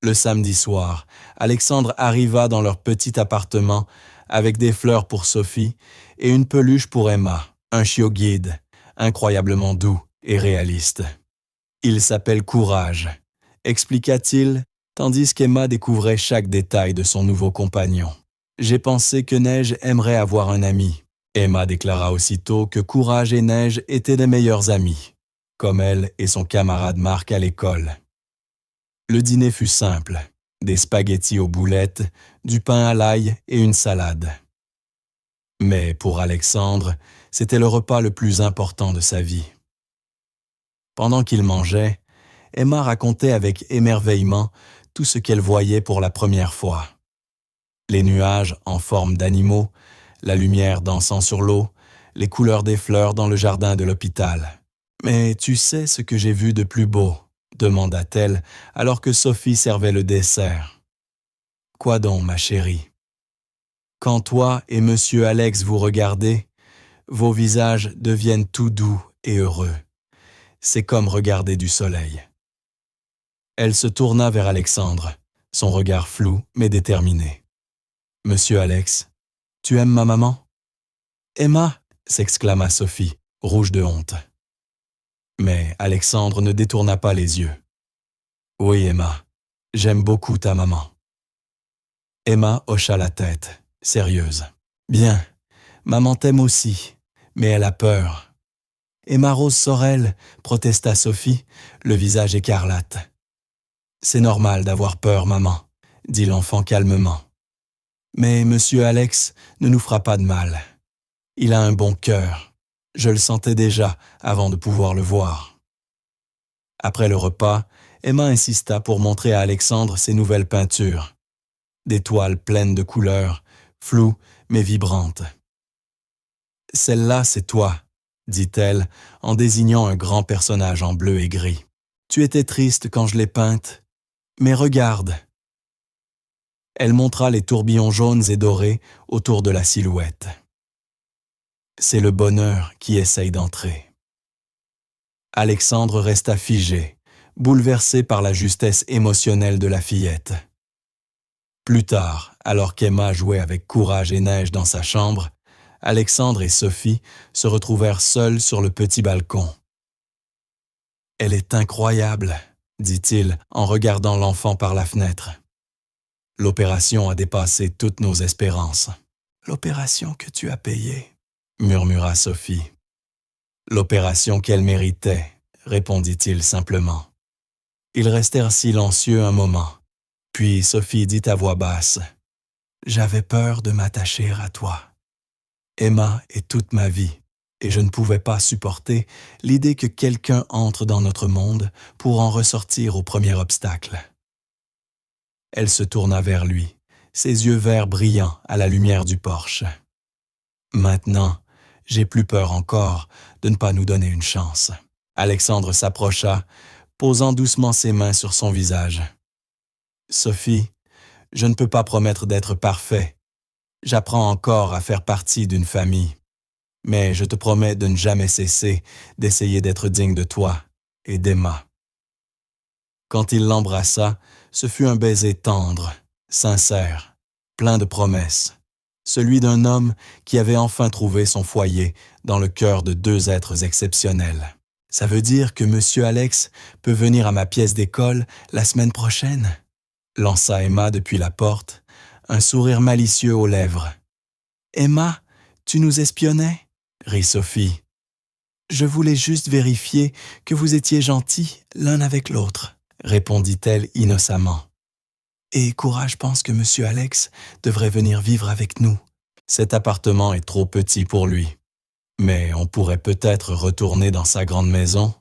Le samedi soir, Alexandre arriva dans leur petit appartement avec des fleurs pour Sophie et une peluche pour Emma, un chiot guide, incroyablement doux et réaliste. « Il s'appelle Courage », expliqua-t-il, tandis qu'Emma découvrait chaque détail de son nouveau compagnon. « J'ai pensé que Neige aimerait avoir un ami. » Emma déclara aussitôt que Courage et Neige étaient des meilleurs amis, comme elle et son camarade Marc à l'école. Le dîner fut simple, des spaghettis aux boulettes, du pain à l'ail et une salade. Mais pour Alexandre, c'était le repas le plus important de sa vie. Pendant qu'il mangeait, Emma racontait avec émerveillement tout ce qu'elle voyait pour la première fois. Les nuages en forme d'animaux, la lumière dansant sur l'eau, les couleurs des fleurs dans le jardin de l'hôpital. « Mais tu sais ce que j'ai vu de plus beau ?» demanda-t-elle alors que Sophie servait le dessert. « Quoi donc, ma chérie? Quand toi et Monsieur Alex vous regardez, vos visages deviennent tout doux et heureux. C'est comme regarder du soleil. » Elle se tourna vers Alexandre, son regard flou mais déterminé. « Monsieur Alex, tu aimes ma maman? »« Emma !» s'exclama Sophie, rouge de honte. Mais Alexandre ne détourna pas les yeux. « Oui, Emma, j'aime beaucoup ta maman. » Emma hocha la tête, sérieuse. « Bien, maman t'aime aussi, mais elle a peur. »« Emma Rose Sorel, » protesta Sophie, le visage écarlate. « C'est normal d'avoir peur, maman, » dit l'enfant calmement. « Mais Monsieur Alex ne nous fera pas de mal. Il a un bon cœur. Je le sentais déjà avant de pouvoir le voir. » Après le repas, Emma insista pour montrer à Alexandre ses nouvelles peintures. Des toiles pleines de couleurs, floues mais vibrantes. « Celle-là, c'est toi, » dit-elle en désignant un grand personnage en bleu et gris. « Tu étais triste quand je l'ai peinte, mais regarde. » Elle montra les tourbillons jaunes et dorés autour de la silhouette. C'est le bonheur qui essaye d'entrer. Alexandre resta figé, bouleversé par la justesse émotionnelle de la fillette. Plus tard, alors qu'Emma jouait avec Courage et Neige dans sa chambre, Alexandre et Sophie se retrouvèrent seuls sur le petit balcon. « Elle est incroyable, » dit-il en regardant l'enfant par la fenêtre. « L'opération a dépassé toutes nos espérances. »« L'opération que tu as payée, » murmura Sophie. « L'opération qu'elle méritait, » répondit-il simplement. Ils restèrent silencieux un moment. Puis Sophie dit à voix basse, « J'avais peur de m'attacher à toi. Emma est toute ma vie, et je ne pouvais pas supporter l'idée que quelqu'un entre dans notre monde pour en ressortir au premier obstacle. » Elle se tourna vers lui, ses yeux verts brillants à la lumière du porche. « Maintenant, j'ai plus peur encore de ne pas nous donner une chance. » Alexandre s'approcha, posant doucement ses mains sur son visage. « Sophie, je ne peux pas promettre d'être parfait. J'apprends encore à faire partie d'une famille. Mais je te promets de ne jamais cesser d'essayer d'être digne de toi et d'Emma. » Quand il l'embrassa, ce fut un baiser tendre, sincère, plein de promesses. Celui d'un homme qui avait enfin trouvé son foyer dans le cœur de deux êtres exceptionnels. « Ça veut dire que Monsieur Alex peut venir à ma pièce d'école la semaine prochaine ?» lança Emma depuis la porte, un sourire malicieux aux lèvres. « Emma, tu nous espionnais ?» rit Sophie. « Je voulais juste vérifier que vous étiez gentils l'un avec l'autre, » répondit-elle innocemment. « Et Courage pense que Monsieur Alex devrait venir vivre avec nous. Cet appartement est trop petit pour lui. Mais on pourrait peut-être retourner dans sa grande maison.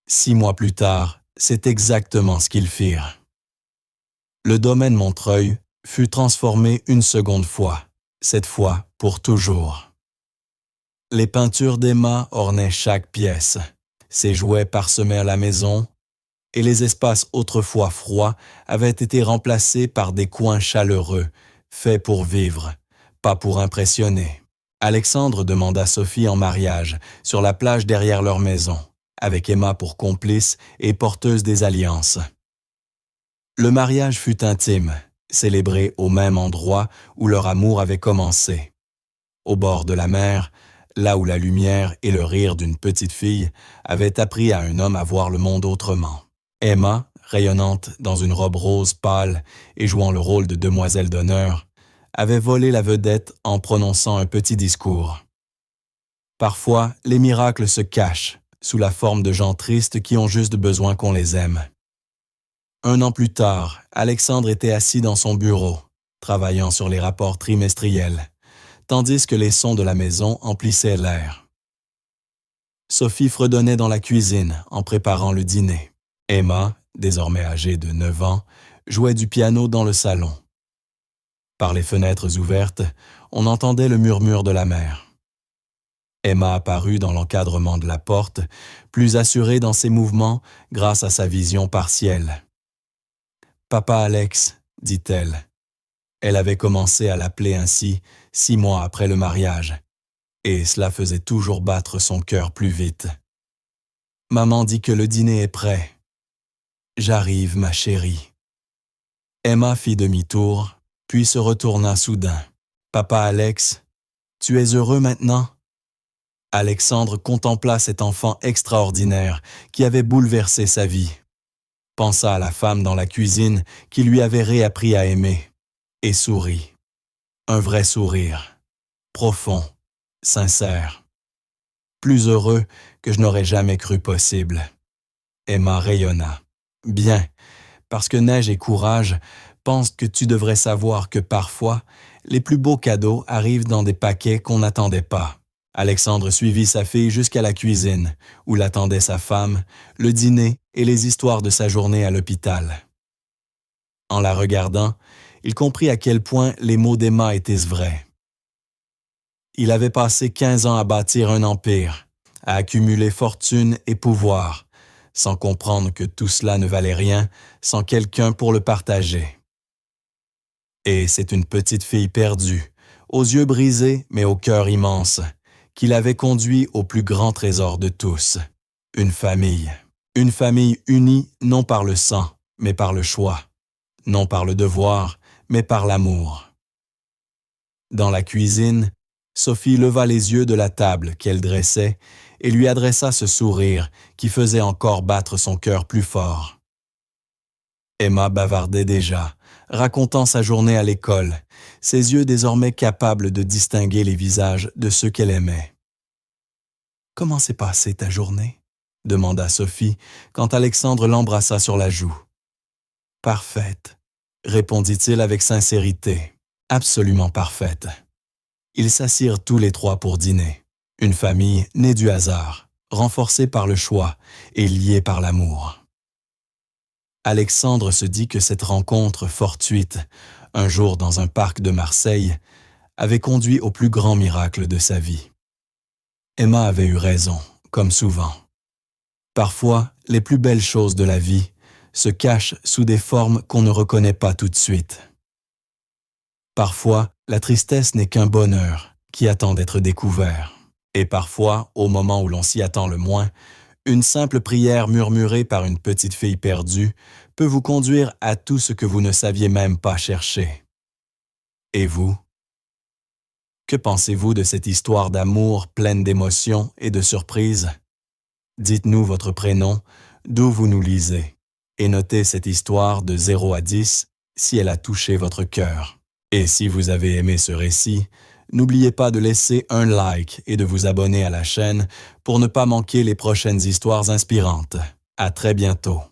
6 mois plus tard, c'est exactement ce qu'ils firent. Le domaine Montreuil fut transformé une seconde fois, cette fois pour toujours. Les peintures d'Emma ornaient chaque pièce, ses jouets parsemaient la maison, et les espaces autrefois froids avaient été remplacés par des coins chaleureux, faits pour vivre, pas pour impressionner. Alexandre demanda Sophie en mariage sur la plage derrière leur maison, avec Emma pour complice et porteuse des alliances. Le mariage fut intime, célébré au même endroit où leur amour avait commencé. Au bord de la mer, là où la lumière et le rire d'une petite fille avaient appris à un homme à voir le monde autrement. Emma, rayonnante dans une robe rose pâle et jouant le rôle de demoiselle d'honneur, avait volé la vedette en prononçant un petit discours. Parfois, les miracles se cachent sous la forme de gens tristes qui ont juste besoin qu'on les aime. 1 an plus tard, Alexandre était assis dans son bureau, travaillant sur les rapports trimestriels, tandis que les sons de la maison emplissaient l'air. Sophie fredonnait dans la cuisine en préparant le dîner. Emma, désormais âgée de 9 ans, jouait du piano dans le salon. Par les fenêtres ouvertes, on entendait le murmure de la mer. Emma apparut dans l'encadrement de la porte, plus assurée dans ses mouvements grâce à sa vision partielle. « Papa Alex », dit-elle. Elle avait commencé à l'appeler ainsi 6 mois après le mariage, et cela faisait toujours battre son cœur plus vite. « Maman dit que le dîner est prêt. »« J'arrive, ma chérie. » Emma fit demi-tour, puis se retourna soudain. « Papa Alex, tu es heureux maintenant ?» Alexandre contempla cet enfant extraordinaire qui avait bouleversé sa vie. Pensa à la femme dans la cuisine qui lui avait réappris à aimer, et sourit. Un vrai sourire, profond, sincère. Plus heureux que je n'aurais jamais cru possible. Emma rayonna. « Bien, parce que Neige et Courage pensent que tu devrais savoir que parfois, les plus beaux cadeaux arrivent dans des paquets qu'on n'attendait pas. » Alexandre suivit sa fille jusqu'à la cuisine, où l'attendait sa femme, le dîner et les histoires de sa journée à l'hôpital. En la regardant, il comprit à quel point les mots d'Emma étaient vrais. Il avait passé 15 ans à bâtir un empire, à accumuler fortune et pouvoir, sans comprendre que tout cela ne valait rien sans quelqu'un pour le partager. Et c'est une petite fille perdue, aux yeux brisés mais au cœur immense, qui l'avait conduit au plus grand trésor de tous, une famille. Une famille unie non par le sang, mais par le choix, non par le devoir, mais par l'amour. Dans la cuisine, Sophie leva les yeux de la table qu'elle dressait et lui adressa ce sourire qui faisait encore battre son cœur plus fort. Emma bavardait déjà, racontant sa journée à l'école, ses yeux désormais capables de distinguer les visages de ceux qu'elle aimait. « Comment s'est passée ta journée ?» demanda Sophie quand Alexandre l'embrassa sur la joue. « Parfaite », répondit-il avec sincérité. « Absolument parfaite. » Ils s'assirent tous les trois pour dîner. Une famille née du hasard, renforcée par le choix et liée par l'amour. Alexandre se dit que cette rencontre fortuite, un jour dans un parc de Marseille, avait conduit au plus grand miracle de sa vie. Emma avait eu raison, comme souvent. Parfois, les plus belles choses de la vie se cachent sous des formes qu'on ne reconnaît pas tout de suite. Parfois, la tristesse n'est qu'un bonheur qui attend d'être découvert. Et parfois, au moment où l'on s'y attend le moins, une simple prière murmurée par une petite fille perdue peut vous conduire à tout ce que vous ne saviez même pas chercher. Et vous? Que pensez-vous de cette histoire d'amour pleine d'émotions et de surprises? Dites-nous votre prénom, d'où vous nous lisez, et notez cette histoire de 0 à 10 si elle a touché votre cœur. Et si vous avez aimé ce récit, n'oubliez pas de laisser un like et de vous abonner à la chaîne pour ne pas manquer les prochaines histoires inspirantes. À très bientôt.